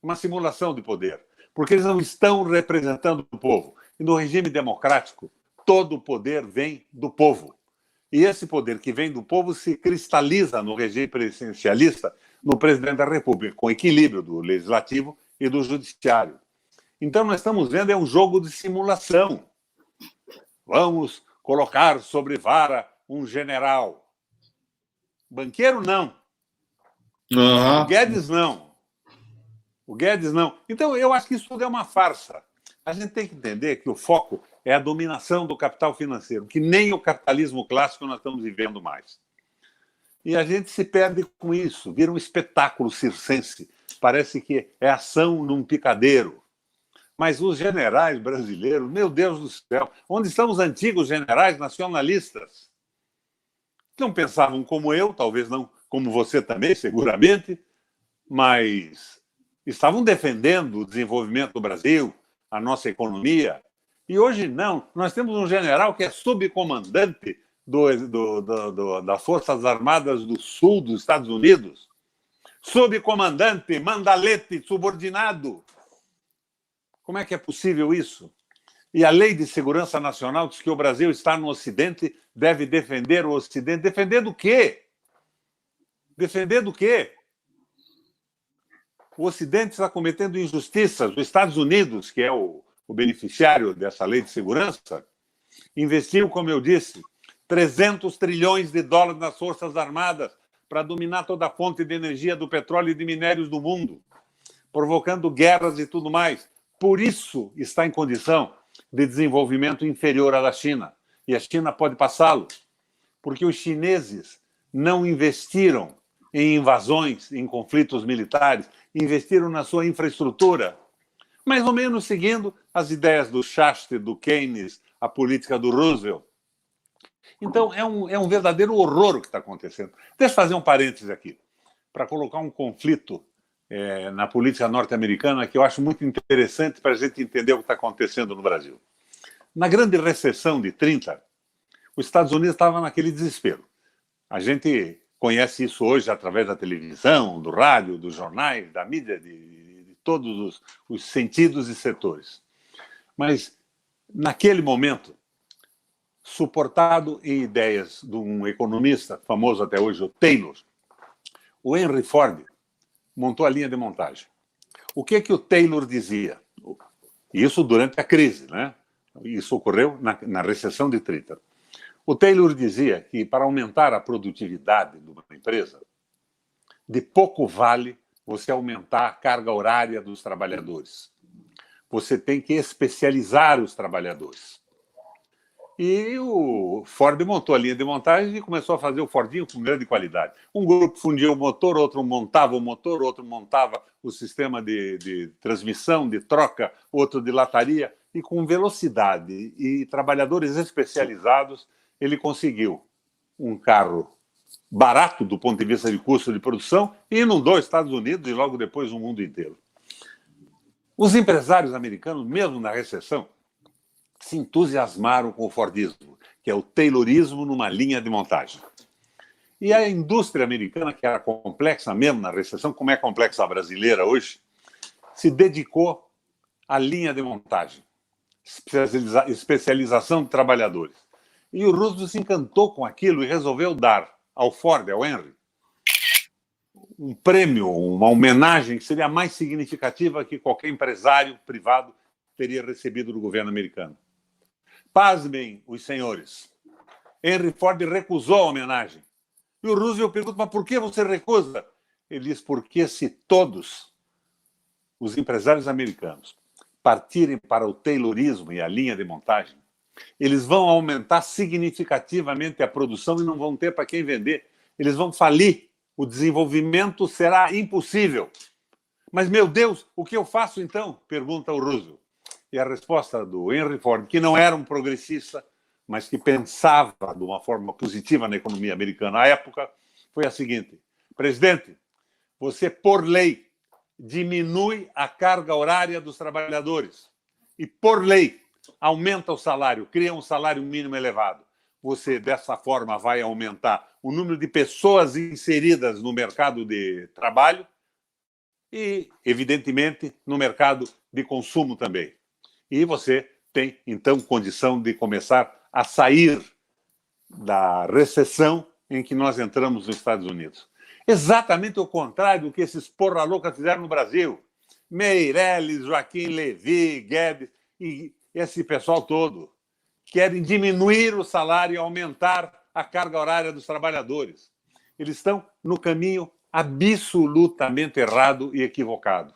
Uma simulação de poder. Porque eles não estão representando o povo. E no regime democrático, todo o poder vem do povo. E esse poder que vem do povo se cristaliza no regime presidencialista, no presidente da República, com equilíbrio do legislativo e do judiciário. Então, nós estamos vendo um jogo de simulação. Vamos colocar sobre vara um general. Banqueiro, não. Uhum. O Guedes, não. O Guedes, não. Então, eu acho que isso tudo é uma farsa. A gente tem que entender que o foco é a dominação do capital financeiro, que nem o capitalismo clássico nós estamos vivendo mais. E a gente se perde com isso, vira um espetáculo circense. Parece que é ação num picadeiro. Mas os generais brasileiros, meu Deus do céu, onde estão os antigos generais nacionalistas? Não pensavam como eu, talvez não como você também, seguramente, mas estavam defendendo o desenvolvimento do Brasil, a nossa economia. E hoje não. Nós temos um general que é subcomandante das Forças Armadas do Sul dos Estados Unidos. Subcomandante, mandalete, subordinado. Como é que é possível isso? E a Lei de Segurança Nacional diz que o Brasil está no Ocidente, deve defender o Ocidente. Defender do quê? Defender do quê? O Ocidente está cometendo injustiças. Os Estados Unidos, que é o beneficiário dessa lei de segurança, investiu, como eu disse, 300 trilhões de dólares nas Forças Armadas para dominar toda a fonte de energia do petróleo e de minérios do mundo, provocando guerras e tudo mais. Por isso está em condição de desenvolvimento inferior à da China. E a China pode passá-lo, porque os chineses não investiram em invasões, em conflitos militares, investiram na sua infraestrutura, mais ou menos seguindo as ideias do Shaftesbury, do Keynes, a política do Roosevelt. Então, é um verdadeiro horror o que está acontecendo. Deixa eu fazer um parêntese aqui, para colocar um conflito na política norte-americana que eu acho muito interessante para a gente entender o que está acontecendo no Brasil. Na grande recessão de 30, os Estados Unidos estavam naquele desespero. A gente conhece isso hoje através da televisão, do rádio, dos jornais, da mídia, de todos os sentidos e setores. Mas, naquele momento, suportado em ideias de um economista famoso até hoje, o Taylor, o Henry Ford montou a linha de montagem. O que o Taylor dizia? Isso durante a crise, né? Isso ocorreu na recessão de 30. O Taylor dizia que, para aumentar a produtividade de uma empresa, de pouco vale você aumentar a carga horária dos trabalhadores. Você tem que especializar os trabalhadores. E o Ford montou a linha de montagem e começou a fazer o Fordinho com grande qualidade. Um grupo fundia o motor, outro montava o motor, outro montava o sistema de transmissão, de troca, outro de lataria. E com velocidade e trabalhadores especializados, ele conseguiu um carro barato do ponto de vista de custo de produção e inundou os Estados Unidos e logo depois o mundo inteiro. Os empresários americanos, mesmo na recessão, se entusiasmaram com o Fordismo, que é o Taylorismo numa linha de montagem. E a indústria americana, que era complexa mesmo na recessão, como é complexa a brasileira hoje, se dedicou à linha de montagem, especialização de trabalhadores. E o Roosevelt se encantou com aquilo e resolveu dar ao Ford, ao Henry, um prêmio, uma homenagem que seria mais significativa que qualquer empresário privado teria recebido do governo americano. Pasmem, os senhores. Henry Ford recusou a homenagem. E o Roosevelt pergunta, mas por que você recusa? Ele diz, porque se todos os empresários americanos partirem para o Taylorismo e a linha de montagem, eles vão aumentar significativamente a produção e não vão ter para quem vender. Eles vão falir. O desenvolvimento será impossível. Mas, meu Deus, o que eu faço então? Pergunta o Roosevelt. E a resposta do Henry Ford, que não era um progressista, mas que pensava de uma forma positiva na economia americana à época, foi a seguinte: presidente, você, por lei, diminui a carga horária dos trabalhadores e, por lei, aumenta o salário, cria um salário mínimo elevado. Você, dessa forma, vai aumentar o número de pessoas inseridas no mercado de trabalho e, evidentemente, no mercado de consumo também. E você tem, então, condição de começar a sair da recessão em que nós entramos nos Estados Unidos. Exatamente o contrário do que esses porra-louca fizeram no Brasil. Meirelles, Joaquim Levy, Guedes e esse pessoal todo querem diminuir o salário e aumentar a carga horária dos trabalhadores. Eles estão no caminho absolutamente errado e equivocado.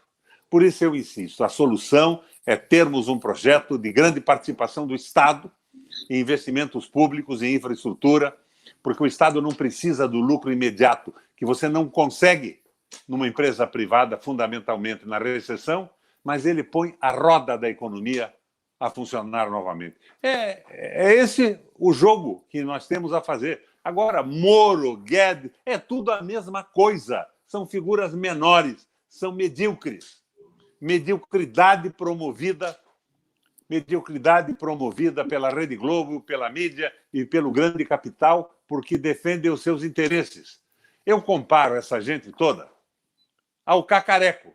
Por isso eu insisto, a solução é termos um projeto de grande participação do Estado em investimentos públicos em infraestrutura, porque o Estado não precisa do lucro imediato, que você não consegue numa empresa privada, fundamentalmente na recessão, mas ele põe a roda da economia a funcionar novamente. É esse o jogo que nós temos a fazer. Agora, Moro, Guedes, é tudo a mesma coisa. São figuras menores, são medíocres. Mediocridade promovida pela Rede Globo, pela mídia e pelo grande capital, porque defendem os seus interesses. Eu comparo essa gente toda ao Cacareco,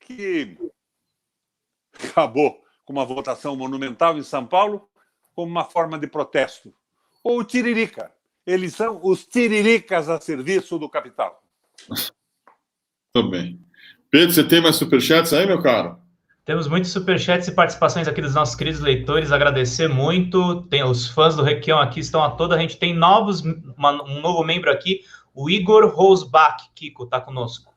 que acabou com uma votação monumental em São Paulo como uma forma de protesto. Ou o Tiririca. Eles são os tiriricas a serviço do capital. Também. Pedro, você tem mais superchats aí, meu caro? Temos muitos superchats e participações aqui dos nossos queridos leitores, agradecer muito. Tem os fãs do Requião aqui, estão a toda. A gente tem um novo membro aqui, o Igor Rosbach. Kiko, está conosco.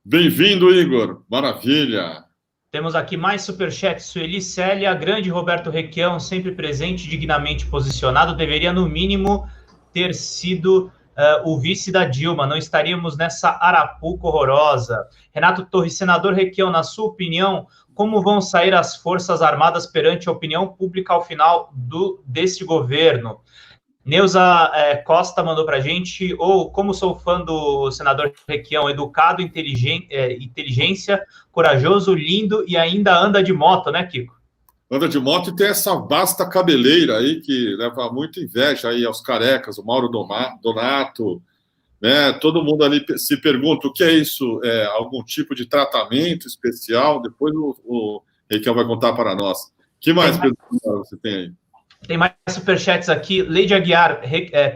Bem-vindo, Igor. Maravilha. Temos aqui mais superchats. Sueli Célia, grande Roberto Requião, sempre presente, dignamente posicionado, deveria, no mínimo, ter sido o vice da Dilma. Não estaríamos nessa arapuca horrorosa. Renato Torres, senador Requião, na sua opinião, como vão sair as Forças Armadas perante a opinião pública ao final deste governo? Neuza Costa mandou para a gente, como sou fã do senador Requião, educado, inteligência, corajoso, lindo e ainda anda de moto, né, Kiko? Anda de moto e tem essa vasta cabeleira aí que leva muita inveja aí aos carecas, o Mauro Donato, né? Todo mundo ali se pergunta o que é isso, algum tipo de tratamento especial? Depois o Requião vai contar para nós. O que mais, Pedro, você tem aí? Tem mais superchats aqui. Leide Aguiar,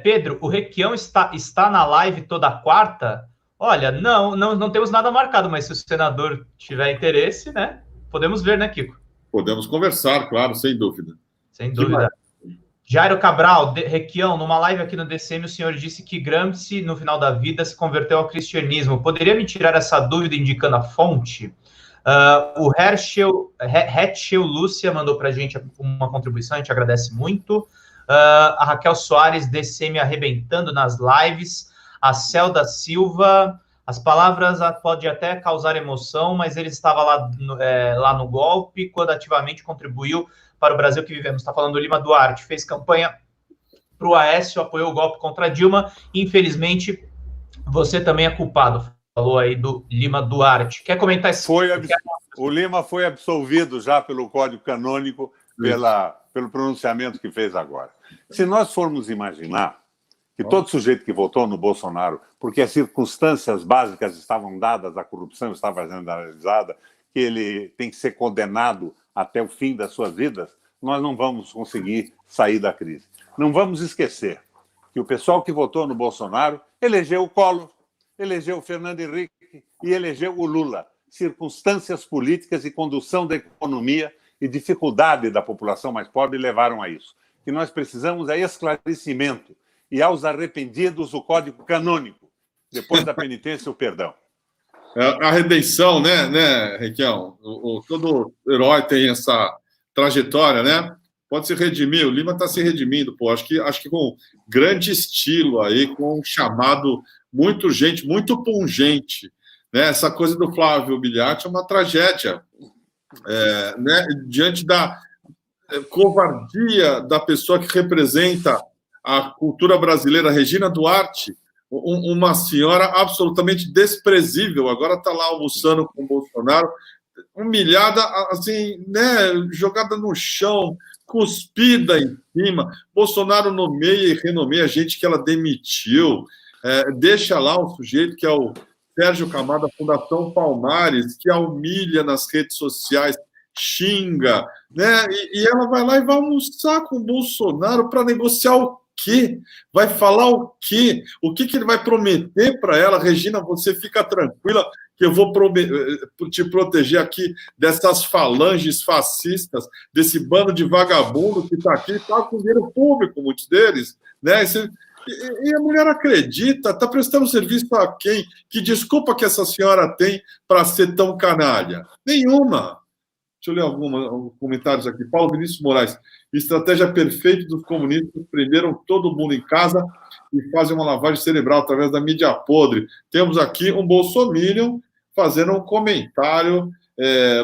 Pedro, o Requião está na live toda quarta? Olha, não temos nada marcado, mas se o senador tiver interesse, né, podemos ver, né, Kiko? Podemos conversar, claro, sem dúvida. Sem dúvida. Jairo Cabral, Requião, numa live aqui no DCM, o senhor disse que Gramsci, no final da vida, se converteu ao cristianismo. Poderia me tirar essa dúvida indicando a fonte? O Hetchel Lúcia mandou para a gente uma contribuição, a gente agradece muito. A Raquel Soares, DCM arrebentando nas lives. A Celda Silva, as palavras podem até causar emoção, mas ele estava lá no golpe, quando ativamente contribuiu para o Brasil que vivemos. Está falando do Lima Duarte, fez campanha para o Aécio, apoiou o golpe contra a Dilma. Infelizmente, você também é culpado. Falou aí do Lima Duarte. Quer comentar isso? O Lima foi absolvido já pelo Código Canônico, pelo pronunciamento que fez agora. Se nós formos imaginar que todo sujeito que votou no Bolsonaro, porque as circunstâncias básicas estavam dadas, a corrupção estava generalizada, que ele tem que ser condenado até o fim das suas vidas, nós não vamos conseguir sair da crise. Não vamos esquecer que o pessoal que votou no Bolsonaro elegeu o Collor, elegeu o Fernando Henrique e elegeu o Lula. Circunstâncias políticas e condução da economia e dificuldade da população mais pobre levaram a isso. O que nós precisamos é esclarecimento e, aos arrependidos, o Código Canônico. Depois da penitência, o perdão. A redenção, né, Requião? Todo herói tem essa trajetória, né? Pode se redimir. O Lima está se redimindo, pô. Acho que com grande estilo aí, com um chamado muito urgente, muito pungente, né? Essa coisa do Flávio Biliati é uma tragédia. né, diante da covardia da pessoa que representa a cultura brasileira, Regina Duarte, uma senhora absolutamente desprezível, agora está lá almoçando com o Bolsonaro, humilhada, assim, né, jogada no chão, cuspida em cima. Bolsonaro nomeia e renomeia gente que ela demitiu, deixa lá um sujeito que é o Sérgio Camargo da Fundação Palmares, que a humilha nas redes sociais, xinga, né? E ela vai lá e vai almoçar com o Bolsonaro para negociar o quê? Vai falar o quê? O que ele vai prometer para ela? Regina, você fica tranquila que eu vou te proteger aqui dessas falanges fascistas, desse bando de vagabundo que está aqui, está com dinheiro público, muitos deles, né? E a mulher acredita, está prestando serviço a quem? Que desculpa que essa senhora tem para ser tão canalha? Nenhuma. Deixa eu ler alguns comentários aqui. Paulo Vinícius Moraes. Estratégia perfeita dos comunistas. Prenderam todo mundo em casa e fazem uma lavagem cerebral através da mídia podre. Temos aqui um bolsominion fazendo um comentário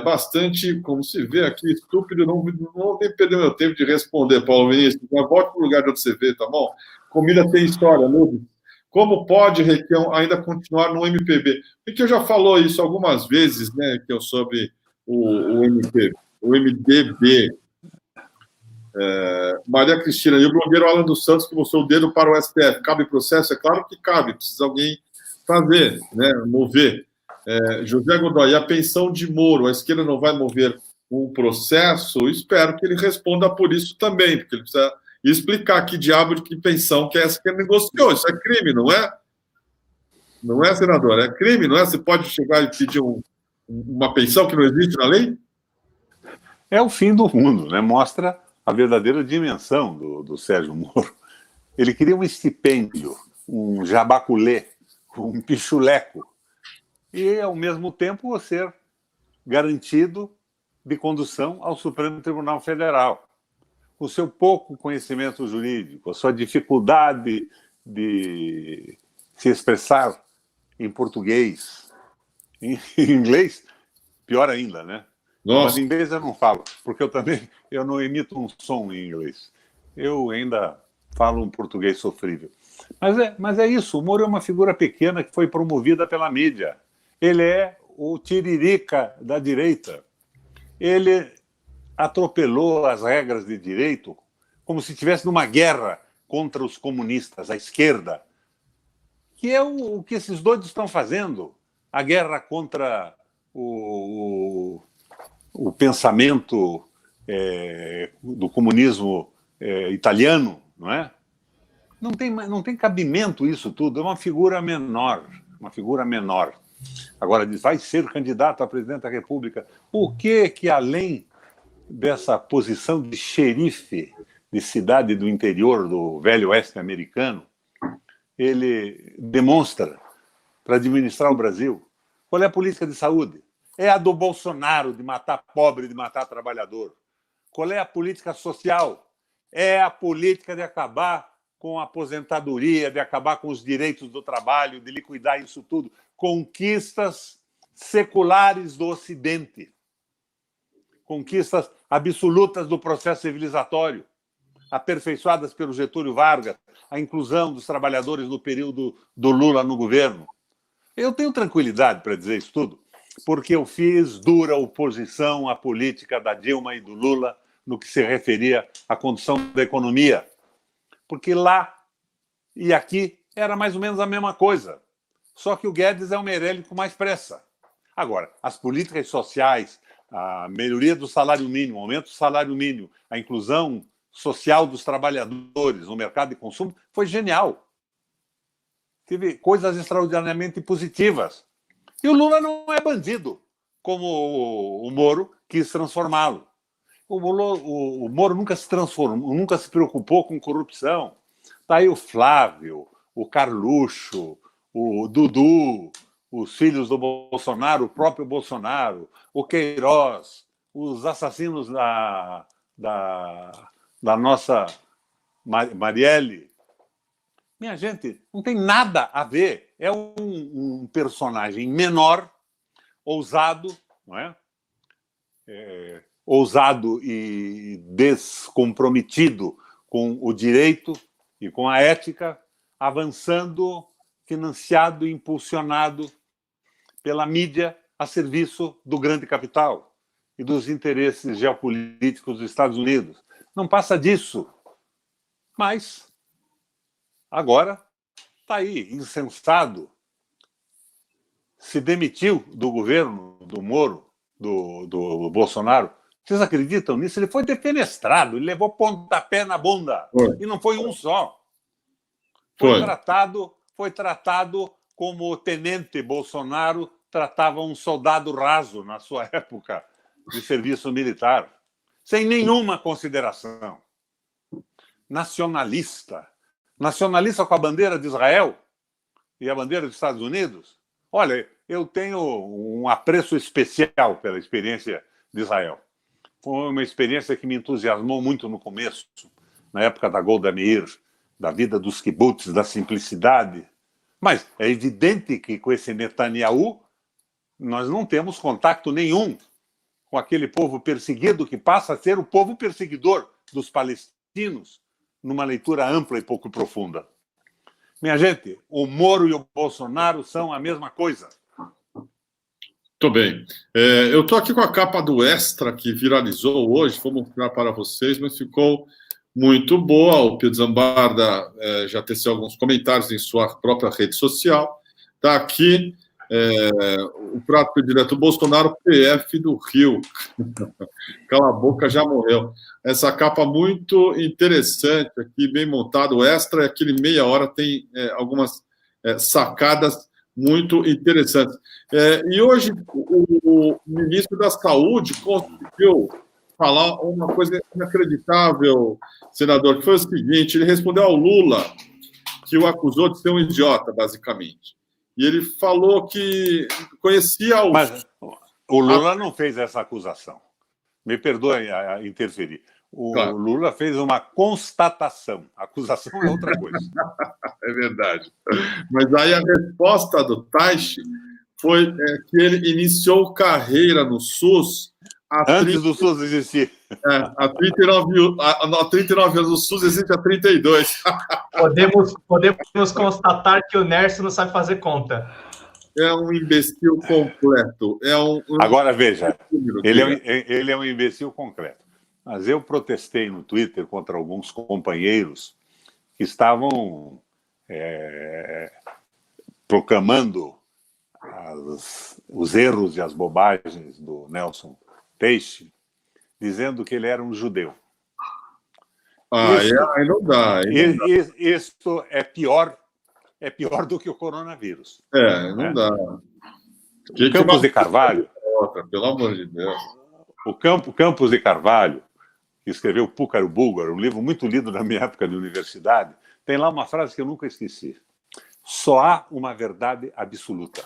bastante, como se vê aqui, estúpido. Não vou nem perder meu tempo de responder, Paulo Vinícius. Mas volte para o lugar de onde você vê, tá bom? Comida tem história, Lúcio. Como pode, Requião, ainda continuar no MPB? Porque eu já falou isso algumas vezes, né, que eu sobre o MDB. Maria Cristina, e o blogueiro Alan dos Santos que mostrou o dedo para o STF. Cabe processo? É claro que cabe, precisa alguém fazer, né, mover. José Godoy, e a pensão de Moro, a esquerda não vai mover um processo? Espero que ele responda por isso também, porque ele precisa explicar que diabo de pensão que é essa que ele negociou. Isso é crime, não é? Não é, senador? É crime, não é? Você pode chegar e pedir uma pensão que não existe na lei? É o fim do mundo, né? Mostra a verdadeira dimensão do Sérgio Moro. Ele queria um estipêndio, um jabaculê, um pichuleco, e, ao mesmo tempo, ser garantido de condução ao Supremo Tribunal Federal. O seu pouco conhecimento jurídico, a sua dificuldade de se expressar em português, em inglês, pior ainda, né? Nossa. Mas em inglês eu não falo, porque eu não emito um som em inglês. Eu ainda falo um português sofrível. Mas é isso, o Moro é uma figura pequena que foi promovida pela mídia. Ele é o tiririca da direita. Ele atropelou as regras de direito como se estivesse numa guerra contra os comunistas, a esquerda, que é o que esses doidos estão fazendo, a guerra contra o pensamento do comunismo italiano, não é? Não tem cabimento isso tudo, é uma figura menor, Agora, vai ser candidato a presidente da República. O que além dessa posição de xerife de cidade do interior do velho oeste americano, ele demonstra para administrar o Brasil? Qual é a política de saúde? É a do Bolsonaro, de matar pobre, de matar trabalhador. Qual é a política social? É a política de acabar com a aposentadoria, de acabar com os direitos do trabalho, de liquidar isso tudo. Conquistas seculares do Ocidente. Conquistas absolutas do processo civilizatório, aperfeiçoadas pelo Getúlio Vargas, a inclusão dos trabalhadores no período do Lula no governo. Eu tenho tranquilidade para dizer isso tudo, porque eu fiz dura oposição à política da Dilma e do Lula no que se referia à condução da economia. Porque lá e aqui era mais ou menos a mesma coisa. Só que o Guedes é um Meirelles com mais pressa. Agora, as políticas sociais, a melhoria do salário mínimo, o aumento do salário mínimo, a inclusão social dos trabalhadores no mercado de consumo, foi genial. Teve coisas extraordinariamente positivas. E o Lula não é bandido, como o Moro quis transformá-lo. O Moro nunca se transformou, nunca se preocupou com corrupção. Está aí o Flávio, o Carluxo, o Dudu, os filhos do Bolsonaro, o próprio Bolsonaro, o Queiroz, os assassinos da nossa Marielle. Minha gente, não tem nada a ver. É um personagem menor, ousado, não é? ousado e descomprometido com o direito e com a ética, avançando, financiado e impulsionado pela mídia a serviço do grande capital e dos interesses geopolíticos dos Estados Unidos. Não passa disso. Mas, agora, está aí, incensado. Se demitiu do governo do Moro, do Bolsonaro. Vocês acreditam nisso? Ele foi defenestrado, ele levou pontapé na bunda. E não foi um só. Foi tratado como o tenente Bolsonaro tratava um soldado raso na sua época de serviço militar, sem nenhuma consideração. Nacionalista com a bandeira de Israel e a bandeira dos Estados Unidos. Olha, eu tenho um apreço especial pela experiência de Israel. Foi uma experiência que me entusiasmou muito no começo, na época da Golda Meir, da vida dos kibbutz, da simplicidade. Mas é evidente que com esse Netanyahu nós não temos contato nenhum com aquele povo perseguido que passa a ser o povo perseguidor dos palestinos, numa leitura ampla e pouco profunda. Minha gente, o Moro e o Bolsonaro são a mesma coisa. Muito bem. Eu estou aqui com a capa do Extra, que viralizou hoje, vou mostrar para vocês, mas ficou muito boa. O Pio Zambarda já teceu alguns comentários em sua própria rede social. Está aqui o prato predileto do Bolsonaro, PF do Rio. Cala a boca, já morreu. Essa capa muito interessante aqui, bem montada. O Extra, aquele meia hora, tem algumas sacadas muito interessantes. E hoje o ministro da Saúde conseguiu falar uma coisa inacreditável, senador, que foi o seguinte: ele respondeu ao Lula, que o acusou de ser um idiota, basicamente. E ele falou que conhecia o... Mas o Lula não fez essa acusação. Me perdoe a interferir. Claro. Lula fez uma constatação. A acusação é outra coisa. É verdade. Mas aí a resposta do Taishi foi que ele iniciou carreira no SUS antes do SUS existir. Há 39 anos. O SUS existe há 32. Podemos constatar que o Nerso não sabe fazer conta. É um imbecil completo. Agora, veja, ele é um imbecil concreto. Mas eu protestei no Twitter contra alguns companheiros que estavam proclamando os erros e as bobagens do Nelson Teixe, dizendo que ele era um judeu. Aí não dá. Isto é pior do que o coronavírus. Não dá. O Campos de Carvalho... Pelo amor de Deus. O Campos de Carvalho, que escreveu Púcaro Búlgaro, um livro muito lido na minha época de universidade, tem lá uma frase que eu nunca esqueci. Só há uma verdade absoluta.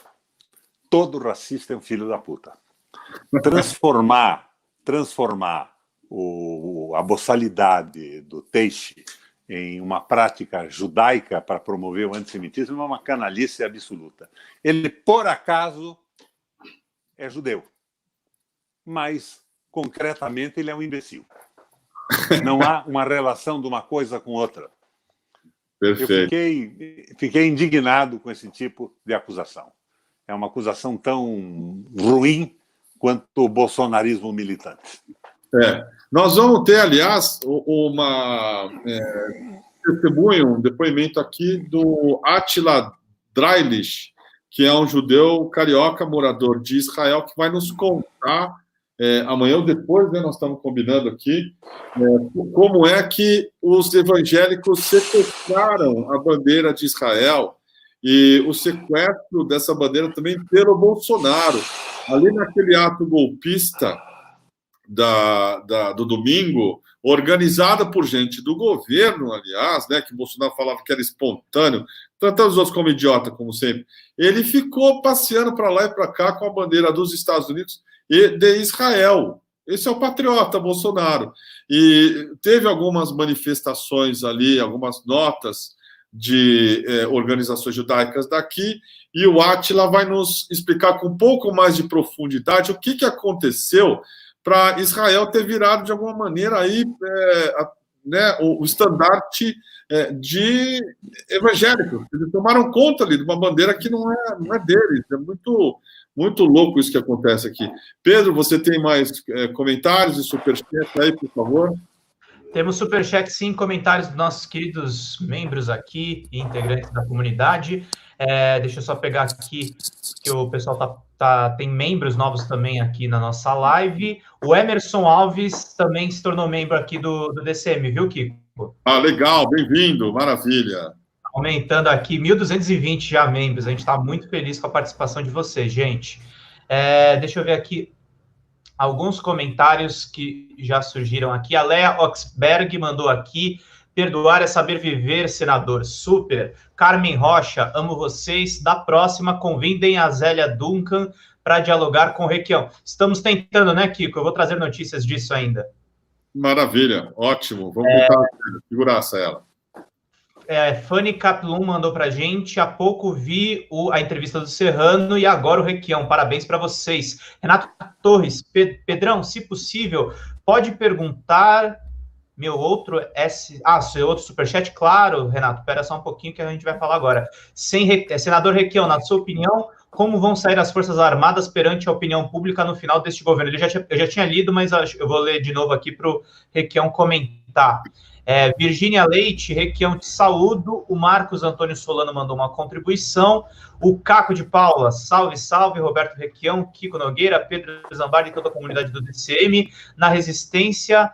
Todo racista é um filho da puta. Transformar a boçalidade do Teixe em uma prática judaica para promover o antissemitismo é uma canalice absoluta. Ele, por acaso, é judeu, mas, concretamente, ele é um imbecil. Não há uma relação de uma coisa com outra. Perfeito. Eu fiquei indignado com esse tipo de acusação. É uma acusação tão ruim quanto o bolsonarismo militante. Nós vamos ter, aliás, um depoimento aqui do Attila Dreilish, que é um judeu carioca, morador de Israel, que vai nos contar amanhã ou depois, nós estamos combinando aqui, como é que os evangélicos sequestraram a bandeira de Israel e o sequestro dessa bandeira também pelo Bolsonaro. Ali naquele ato golpista do domingo, organizada por gente do governo, aliás, que o Bolsonaro falava que era espontâneo, tratando os outros como idiota, como sempre, ele ficou passeando para lá e para cá com a bandeira dos Estados Unidos e de Israel. Esse é o patriota Bolsonaro. E teve algumas manifestações ali, algumas notas de organizações judaicas daqui, e o Attila vai nos explicar com um pouco mais de profundidade o que aconteceu para Israel ter virado, de alguma maneira, aí, né, o estandarte de evangélicos. Eles tomaram conta ali de uma bandeira que não é deles. É muito, muito louco isso que acontece aqui. Pedro, você tem mais comentários e superchat aí, por favor? Temos superchat, sim, comentários dos nossos queridos membros aqui, integrantes da comunidade. Deixa eu só pegar aqui, que o pessoal tem membros novos também aqui na nossa live. O Emerson Alves também se tornou membro aqui do DCM, viu, Kiko? Ah, legal, bem-vindo, maravilha. Aumentando aqui, 1.220 já membros. A gente está muito feliz com a participação de vocês, gente. Deixa eu ver aqui alguns comentários que já surgiram aqui. A Lea Oxberg mandou aqui: perdoar é saber viver, senador. Super. Carmen Rocha, amo vocês. Da próxima, convidem a Zélia Duncan para dialogar com o Requião. Estamos tentando, né, Kiko? Eu vou trazer notícias disso ainda. Maravilha, ótimo. Vamos tentar figuraça ela. Fanny Kaplum mandou para a gente: há pouco vi a entrevista do Serrano e agora o Requião. Parabéns para vocês. Renato Torres, Pedrão, se possível, pode perguntar seu outro superchat? Claro, Renato, espera só um pouquinho que a gente vai falar agora. Senador Requião, na sua opinião, como vão sair as Forças Armadas perante a opinião pública no final deste governo? Eu já tinha lido, mas eu vou ler de novo aqui para o Requião comentar. Virgínia Leite, Requião, te saúdo. O Marcos Antônio Solano mandou uma contribuição. O Caco de Paula, salve, salve. Roberto Requião, Kiko Nogueira, Pedro Zambardi e toda a comunidade do DCM. Na resistência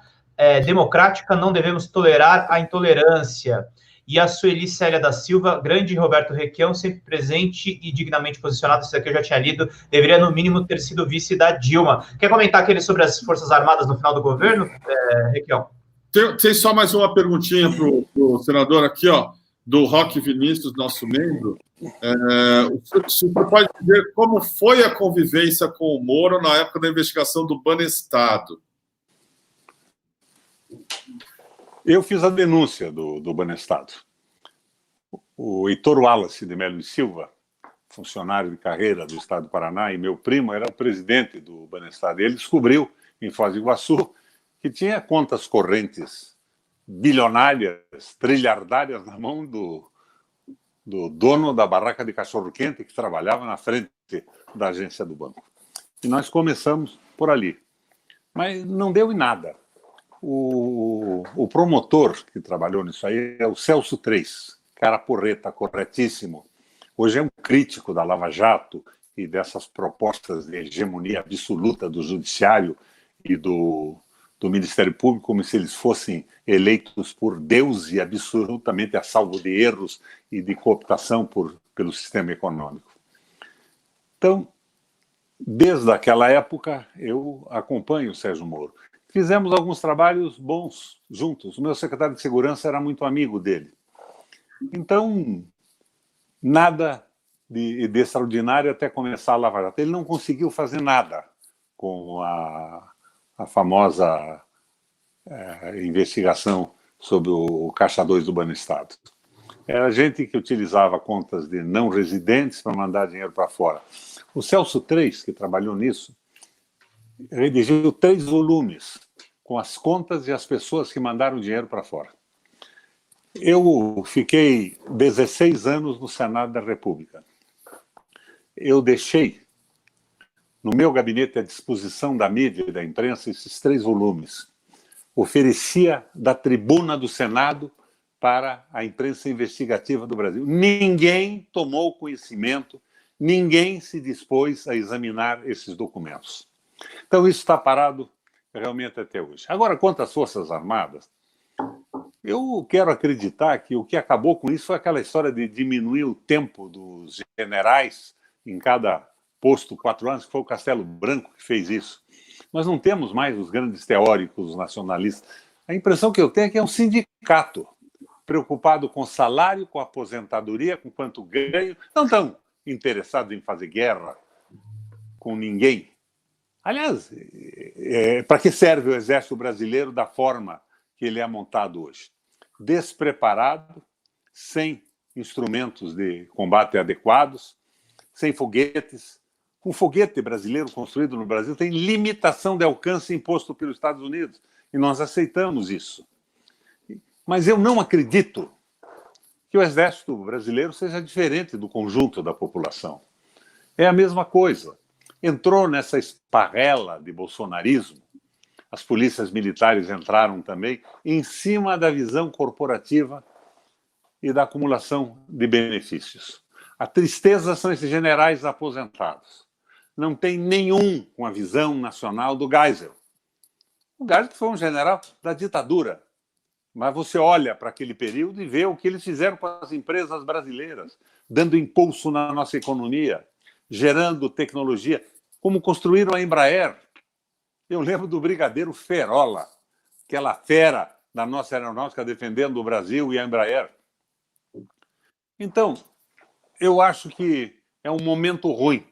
democrática, não devemos tolerar a intolerância. E a Sueli Célia da Silva, grande Roberto Requião, sempre presente e dignamente posicionado. Isso aqui eu já tinha lido. Deveria, no mínimo, ter sido vice da Dilma. Quer comentar aquele sobre as Forças Armadas no final do governo, Requião? Tem só mais uma perguntinha para o senador aqui, ó, do Roque Vinícius, nosso membro. Você pode dizer como foi a convivência com o Moro na época da investigação do Banestado? Eu fiz a denúncia do Banestado. O Heitor Wallace de Melo e Silva, funcionário de carreira do Estado do Paraná, e meu primo era o presidente do Banestado. Ele descobriu, em Foz do Iguaçu, que tinha contas correntes bilionárias, trilhardárias na mão do dono da barraca de cachorro-quente, que trabalhava na frente da agência do banco. E nós começamos por ali. Mas não deu em nada. O promotor que trabalhou nisso aí é o Celso Três, cara porreta, corretíssimo. Hoje é um crítico da Lava Jato e dessas propostas de hegemonia absoluta do judiciário e do Ministério Público, como se eles fossem eleitos por Deus e absolutamente a salvo de erros e de cooptação pelo sistema econômico. Então, desde aquela época, eu acompanho o Sérgio Moro. Fizemos alguns trabalhos bons juntos. O meu secretário de Segurança era muito amigo dele. Então, nada de extraordinário até começar a Lava Jato. Ele não conseguiu fazer nada com a famosa investigação sobre o Caixa 2 do Banestado. Era gente que utilizava contas de não residentes para mandar dinheiro para fora. O Celso Três, que trabalhou nisso, redigiu 3 volumes com as contas e as pessoas que mandaram dinheiro para fora. Eu fiquei 16 anos no Senado da República. Eu deixei no meu gabinete à disposição da mídia e da imprensa esses 3 volumes. Oferecia da tribuna do Senado para a imprensa investigativa do Brasil. Ninguém tomou conhecimento, ninguém se dispôs a examinar esses documentos. Então, isso está parado realmente até hoje. Agora, quanto às Forças Armadas, eu quero acreditar que o que acabou com isso foi aquela história de diminuir o tempo dos generais em cada posto 4 anos, que foi o Castelo Branco que fez isso. Nós não temos mais os grandes teóricos nacionalistas. A impressão que eu tenho é que é um sindicato preocupado com salário, com aposentadoria, com quanto ganho. Não estão interessados em fazer guerra com ninguém. Aliás, para que serve o Exército Brasileiro da forma que ele é montado hoje? Despreparado, sem instrumentos de combate adequados, sem foguetes, O foguete brasileiro construído no Brasil tem limitação de alcance imposto pelos Estados Unidos. E nós aceitamos isso. Mas eu não acredito que o exército brasileiro seja diferente do conjunto da população. É a mesma coisa. Entrou nessa esparrela de bolsonarismo, as polícias militares entraram também, em cima da visão corporativa e da acumulação de benefícios. A tristeza são esses generais aposentados. Não tem nenhum com a visão nacional do Geisel. O Geisel foi um general da ditadura. Mas você olha para aquele período e vê o que eles fizeram com as empresas brasileiras, dando impulso na nossa economia, gerando tecnologia, como construíram a Embraer. Eu lembro do brigadeiro Ferola, aquela fera da nossa aeronáutica defendendo o Brasil e a Embraer. Então, eu acho que é um momento ruim.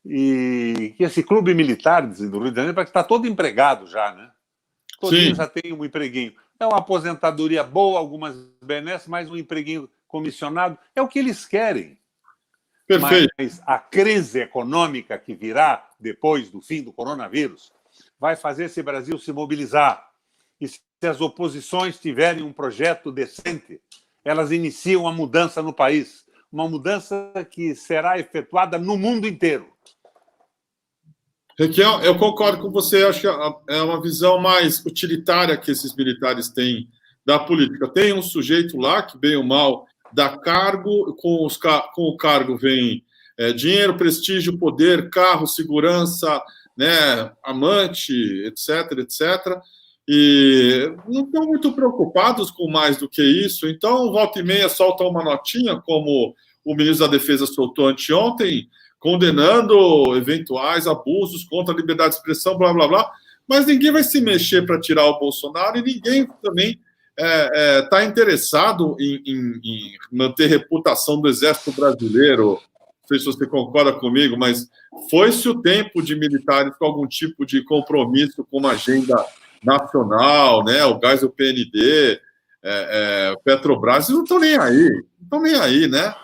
E que esse clube militar do Rio de Janeiro está todo empregado já, né? Todinho já tem um empreguinho. É uma aposentadoria boa, algumas benesses, mais um empreguinho comissionado. É o que eles querem. Perfeito. Mas a crise econômica que virá depois do fim do coronavírus vai fazer esse Brasil se mobilizar. E se as oposições tiverem um projeto decente, elas iniciam a mudança no país. Uma mudança que será efetuada no mundo inteiro. Requião, eu concordo com você, acho que é uma visão mais utilitária que esses militares têm da política. Tem um sujeito lá que, bem ou mal, dá cargo, com o cargo vem dinheiro, prestígio, poder, carro, segurança, né, amante, etc., etc., e não estão muito preocupados com mais do que isso. Então, volta e meia soltam uma notinha, como o ministro da Defesa soltou anteontem, condenando eventuais abusos contra a liberdade de expressão, blá, blá, blá. Mas ninguém vai se mexer para tirar o Bolsonaro e ninguém também está interessado em manter reputação do Exército Brasileiro. Não sei se você concorda comigo, mas foi-se o tempo de militares com algum tipo de compromisso com uma agenda nacional, né? O gás do PND, Petrobras, eles não estão nem aí. Não estão nem aí, né?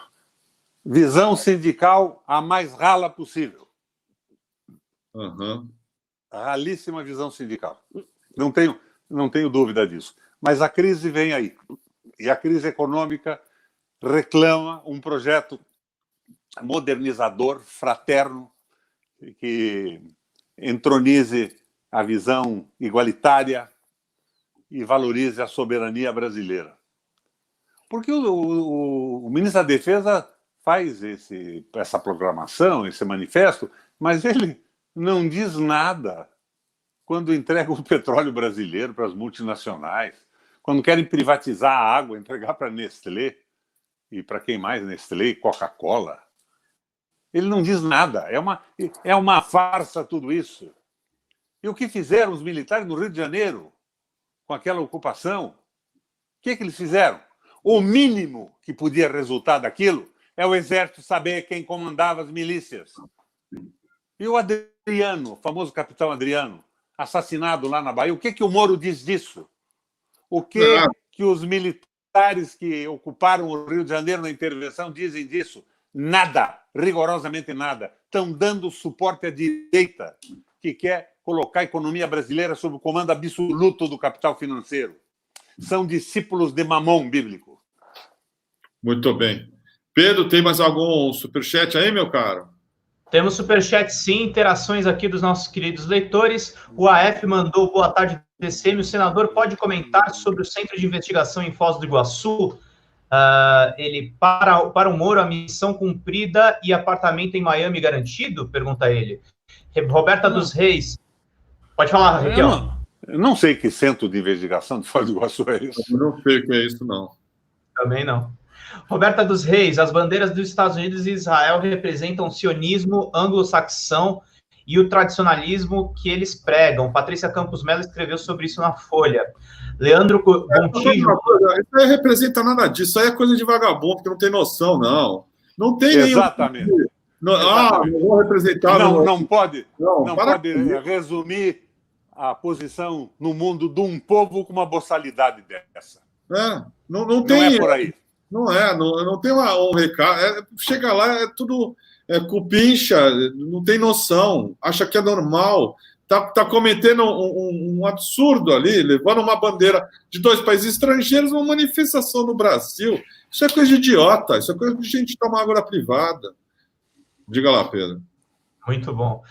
Visão sindical a mais rala possível. Uhum. Ralíssima visão sindical. Não tenho dúvida disso. Mas a crise vem aí. E a crise econômica reclama um projeto modernizador, fraterno, que entronize a visão igualitária e valorize a soberania brasileira. Porque o ministro da Defesa faz essa programação, esse manifesto, mas ele não diz nada quando entrega o petróleo brasileiro para as multinacionais, quando querem privatizar a água, entregar para a Nestlé, e para quem mais, Nestlé e Coca-Cola. Ele não diz nada, é uma farsa tudo isso. E o que fizeram os militares no Rio de Janeiro com aquela ocupação? O que eles fizeram? O mínimo que podia resultar daquilo é o exército saber quem comandava as milícias. E o Adriano, o famoso capitão Adriano, assassinado lá na Bahia, o que o Moro diz disso? O que os militares que ocuparam o Rio de Janeiro na intervenção dizem disso? Nada, rigorosamente nada. Estão dando suporte à direita, que quer colocar a economia brasileira sob o comando absoluto do capital financeiro. São discípulos de Mamon bíblico. Muito bem. Pedro, tem mais algum superchat aí, meu caro? Temos superchat, sim, interações aqui dos nossos queridos leitores. O AF mandou boa tarde, DCM. O senador pode comentar sobre o Centro de Investigação em Foz do Iguaçu? Ele, para o Moro, a missão cumprida e apartamento em Miami garantido? Pergunta ele. Roberta dos Reis. Pode falar, Raquel. Eu não sei que centro de investigação de Foz do Iguaçu é isso. Eu não sei o que é isso, não. Também não. Roberta dos Reis, as bandeiras dos Estados Unidos e Israel representam o cionismo anglo-saxão e o tradicionalismo que eles pregam. Patrícia Campos Mello escreveu sobre isso na Folha. Leandro Montijo... Isso aí representa nada disso, isso aí é coisa de vagabundo, que não tem noção, não. Não tem Exatamente. nenhum... Exatamente. Não vou representar... Não pode resumir a posição no mundo de um povo com uma boçalidade dessa. Não tem... Não é por aí. Não tem um recado. Chega lá, é tudo cupincha, não tem noção, acha que é normal, tá cometendo um absurdo ali, levando uma bandeira de 2 países estrangeiros numa manifestação no Brasil. Isso é coisa de idiota, isso é coisa de gente tomar água privada. Diga lá, Pedro. Muito bom.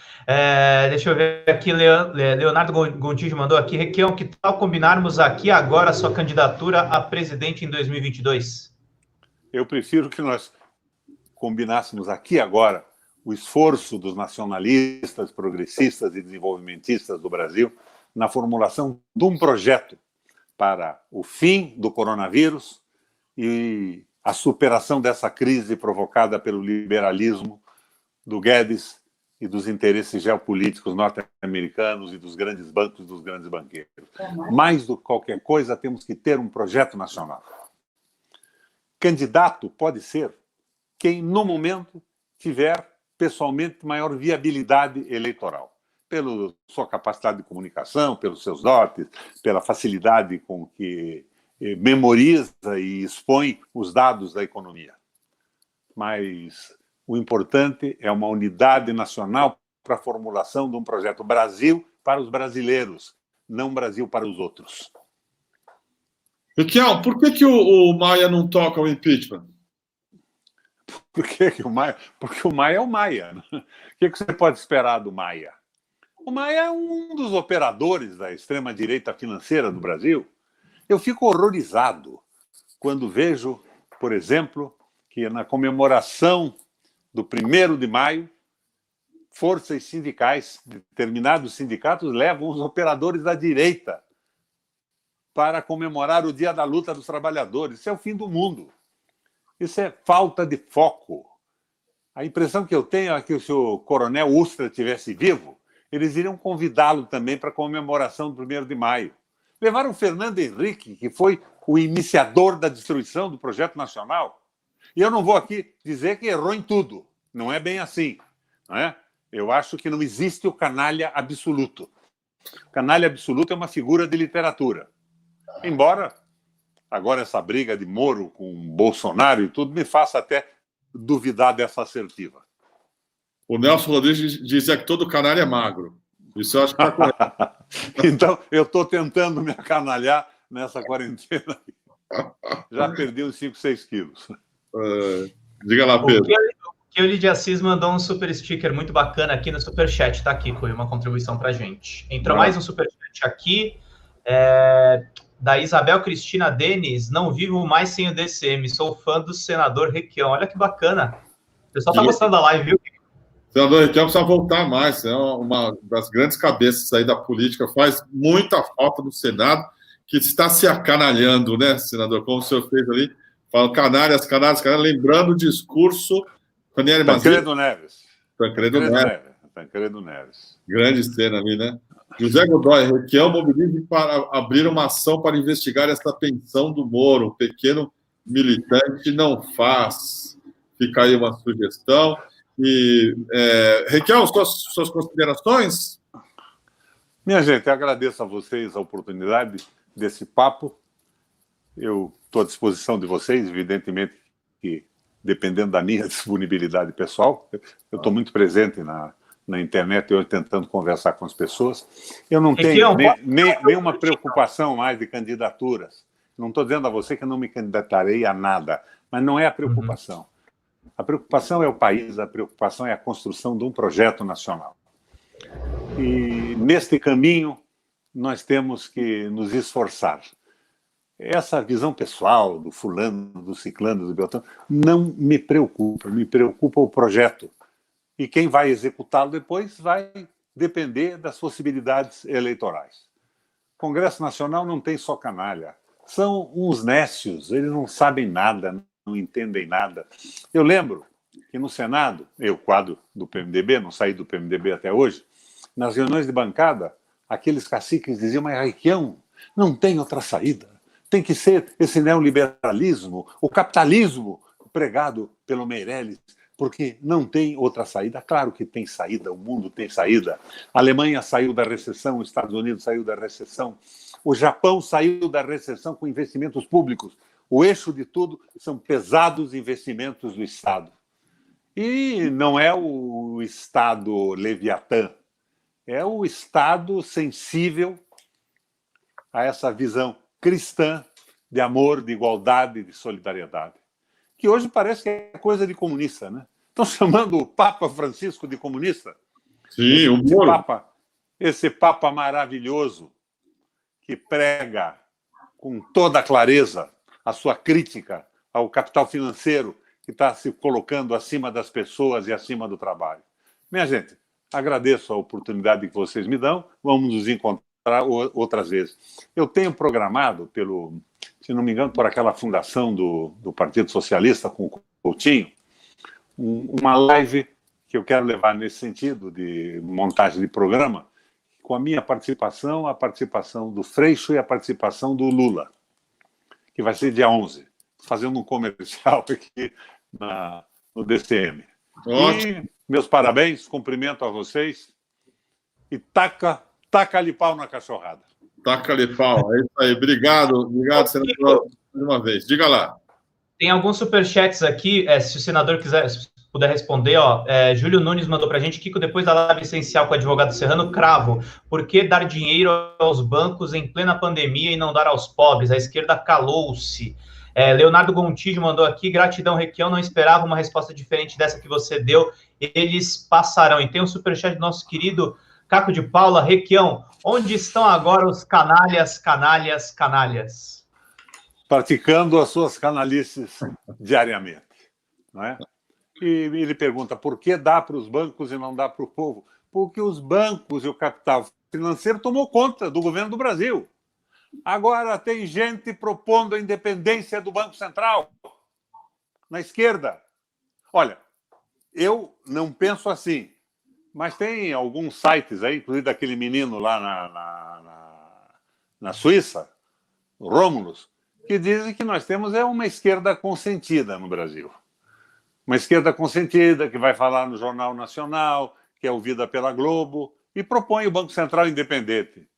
Deixa eu ver aqui, Leonardo Gontijo mandou aqui, Requião, que tal combinarmos aqui agora a sua candidatura a presidente em 2022? Eu prefiro que nós combinássemos aqui agora o esforço dos nacionalistas, progressistas e desenvolvimentistas do Brasil na formulação de um projeto para o fim do coronavírus e a superação dessa crise provocada pelo liberalismo do Guedes e dos interesses geopolíticos norte-americanos e dos grandes bancos e dos grandes banqueiros. Mais do que qualquer coisa, temos que ter um projeto nacional. Candidato pode ser quem, no momento, tiver pessoalmente maior viabilidade eleitoral, pela sua capacidade de comunicação, pelos seus dotes, pela facilidade com que memoriza e expõe os dados da economia. Mas o importante é uma unidade nacional para a formulação de um projeto Brasil para os brasileiros, não Brasil para os outros. Requião, por que o Maia não toca o impeachment? Por que o Maia? Porque o Maia é o Maia. O que você pode esperar do Maia? O Maia é um dos operadores da extrema-direita financeira do Brasil. Eu fico horrorizado quando vejo, por exemplo, que na comemoração do 1º de maio, forças sindicais, determinados sindicatos, levam os operadores da direita para comemorar o Dia da Luta dos Trabalhadores. Isso é o fim do mundo. Isso é falta de foco. A impressão que eu tenho é que se o coronel Ustra estivesse vivo, eles iriam convidá-lo também para a comemoração do 1º de maio. Levaram o Fernando Henrique, que foi o iniciador da destruição do projeto nacional. E eu não vou aqui dizer que errou em tudo. Não é bem assim. Não é? Eu acho que não existe o canalha absoluto. O canalha absoluto é uma figura de literatura. Embora agora essa briga de Moro com Bolsonaro e tudo me faça até duvidar dessa assertiva. O Nelson Rodrigues dizia que todo canalha é magro. Isso eu acho que está correto. Então, eu estou tentando me acanalhar nessa quarentena. Já perdi uns 5, 6 quilos. Diga lá, Pedro. O Keuli de Assis mandou um super sticker muito bacana aqui no superchat. Está aqui, foi uma contribuição para a gente. Entrou mais um superchat aqui. Da Isabel Cristina Denis, não vivo mais sem o DCM, sou fã do senador Requião. Olha que bacana. O pessoal está gostando da live, viu? O senador Requião precisa voltar mais, é uma das grandes cabeças aí da política, faz muita falta no Senado, que está se acanalhando, né, senador? Como o senhor fez ali, fala canalhas, lembrando o discurso... Tancredo Neves. Tancredo Neves. Grande cena ali, né? José Godoy, Requião mobiliza para abrir uma ação para investigar essa pensão do Moro. Um pequeno militante não faz. Fica aí uma sugestão. E, Requião, suas considerações? Minha gente, eu agradeço a vocês a oportunidade desse papo. Eu estou à disposição de vocês, evidentemente que, dependendo da minha disponibilidade pessoal, eu estou muito presente na internet, eu tentando conversar com as pessoas. Eu não tenho nenhuma preocupação mais de candidaturas. Não estou dizendo a você que eu não me candidatarei a nada, mas não é a preocupação. A preocupação é o país, a preocupação é a construção de um projeto nacional. E, neste caminho, nós temos que nos esforçar. Essa visão pessoal do fulano, do ciclano, do beltrano, não me preocupa o projeto. E quem vai executá-lo depois vai depender das possibilidades eleitorais. O Congresso Nacional não tem só canalha. São uns nécios, eles não sabem nada, não entendem nada. Eu lembro que no Senado, eu, quadro do PMDB, não saí do PMDB até hoje, nas reuniões de bancada, aqueles caciques diziam, mas Requião, não tem outra saída. Tem que ser esse neoliberalismo, o capitalismo pregado pelo Meirelles, porque não tem outra saída. Claro que tem saída, o mundo tem saída. A Alemanha saiu da recessão, os Estados Unidos saiu da recessão, o Japão saiu da recessão com investimentos públicos. O eixo de tudo são pesados investimentos do Estado. E não é o Estado leviatã, é o Estado sensível a essa visão cristã de amor, de igualdade, de solidariedade, que hoje parece que é coisa de comunista, né? Estão chamando o Papa Francisco de comunista. Sim, o Moro. Esse Papa maravilhoso que prega com toda clareza a sua crítica ao capital financeiro que está se colocando acima das pessoas e acima do trabalho. Minha gente, agradeço a oportunidade que vocês me dão. Vamos nos encontrar outras vezes. Eu tenho programado, se não me engano, por aquela fundação do Partido Socialista com o Coutinho, uma live que eu quero levar nesse sentido de montagem de programa, com a minha participação, a participação do Freixo e a participação do Lula, que vai ser dia 11, fazendo um comercial aqui no DCM. Ótimo. E meus parabéns, cumprimento a vocês e taca-lhe pau na cachorrada. Taca-lhe pau, é isso aí. Obrigado, senador, mais uma vez. Diga lá. Tem alguns superchats aqui, se o senador puder responder, Júlio Nunes mandou para a gente, Kiko, depois da live essencial com o advogado Serrano, cravo, por que dar dinheiro aos bancos em plena pandemia e não dar aos pobres? A esquerda calou-se. Leonardo Gontijo mandou aqui, gratidão, Requião, não esperava uma resposta diferente dessa que você deu, eles passarão. E tem um superchat do nosso querido Caco de Paula, Requião, onde estão agora os canalhas? Praticando as suas canalices diariamente, não é? E ele pergunta, por que dá para os bancos e não dá para o povo? Porque os bancos e o capital financeiro tomou conta do governo do Brasil. Agora tem gente propondo a independência do Banco Central, na esquerda. Olha, eu não penso assim, mas tem alguns sites aí, inclusive daquele menino lá na Suíça, o Rômulus, que dizem que nós temos uma esquerda consentida no Brasil. Uma esquerda consentida que vai falar no Jornal Nacional, que é ouvida pela Globo, e propõe o Banco Central independente.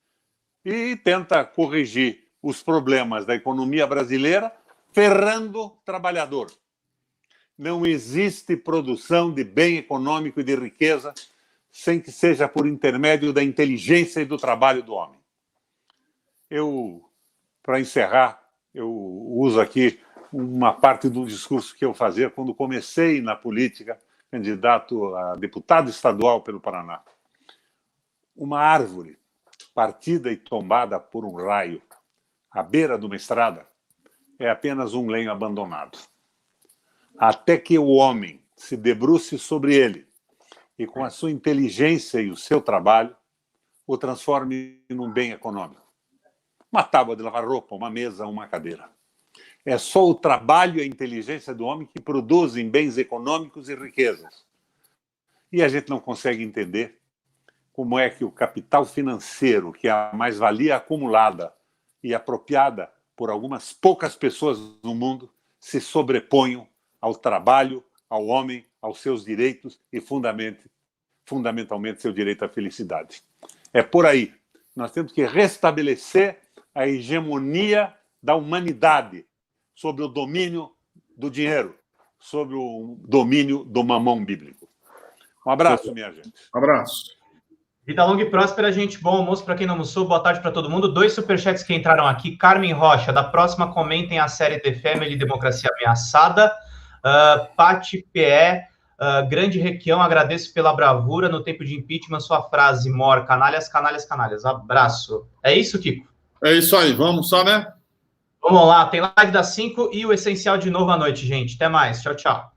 E tenta corrigir os problemas da economia brasileira, ferrando o trabalhador. Não existe produção de bem econômico e de riqueza sem que seja por intermédio da inteligência e do trabalho do homem. Para encerrar, eu uso aqui uma parte do discurso que eu fazia quando comecei na política, candidato a deputado estadual pelo Paraná. Uma árvore partida e tombada por um raio à beira de uma estrada é apenas um lenho abandonado. Até que o homem se debruce sobre ele e, com a sua inteligência e o seu trabalho, o transforme num bem econômico. Uma tábua de lavar roupa, uma mesa, uma cadeira. É só o trabalho e a inteligência do homem que produzem bens econômicos e riquezas. E a gente não consegue entender como é que o capital financeiro, que é a mais-valia acumulada e apropriada por algumas poucas pessoas no mundo, se sobreponham ao trabalho, ao homem, aos seus direitos e, fundamentalmente, seu direito à felicidade. É por aí. Nós temos que restabelecer a hegemonia da humanidade sobre o domínio do dinheiro, sobre o domínio do mamão bíblico. Um abraço, minha gente. Um abraço. Vida longa e próspera, gente. Bom almoço para quem não almoçou. Boa tarde para todo mundo. 2 superchats que entraram aqui. Carmen Rocha, da próxima comentem a série The Family, Democracia Ameaçada. Pati PE, grande Requião, agradeço pela bravura no tempo de impeachment. Sua frase, mor, canalhas, canalhas, canalhas. Abraço. É isso, Kiko? É isso aí. Vamos só, né? Vamos lá. Tem live das 5 e o Essencial de novo à noite, gente. Até mais. Tchau, tchau.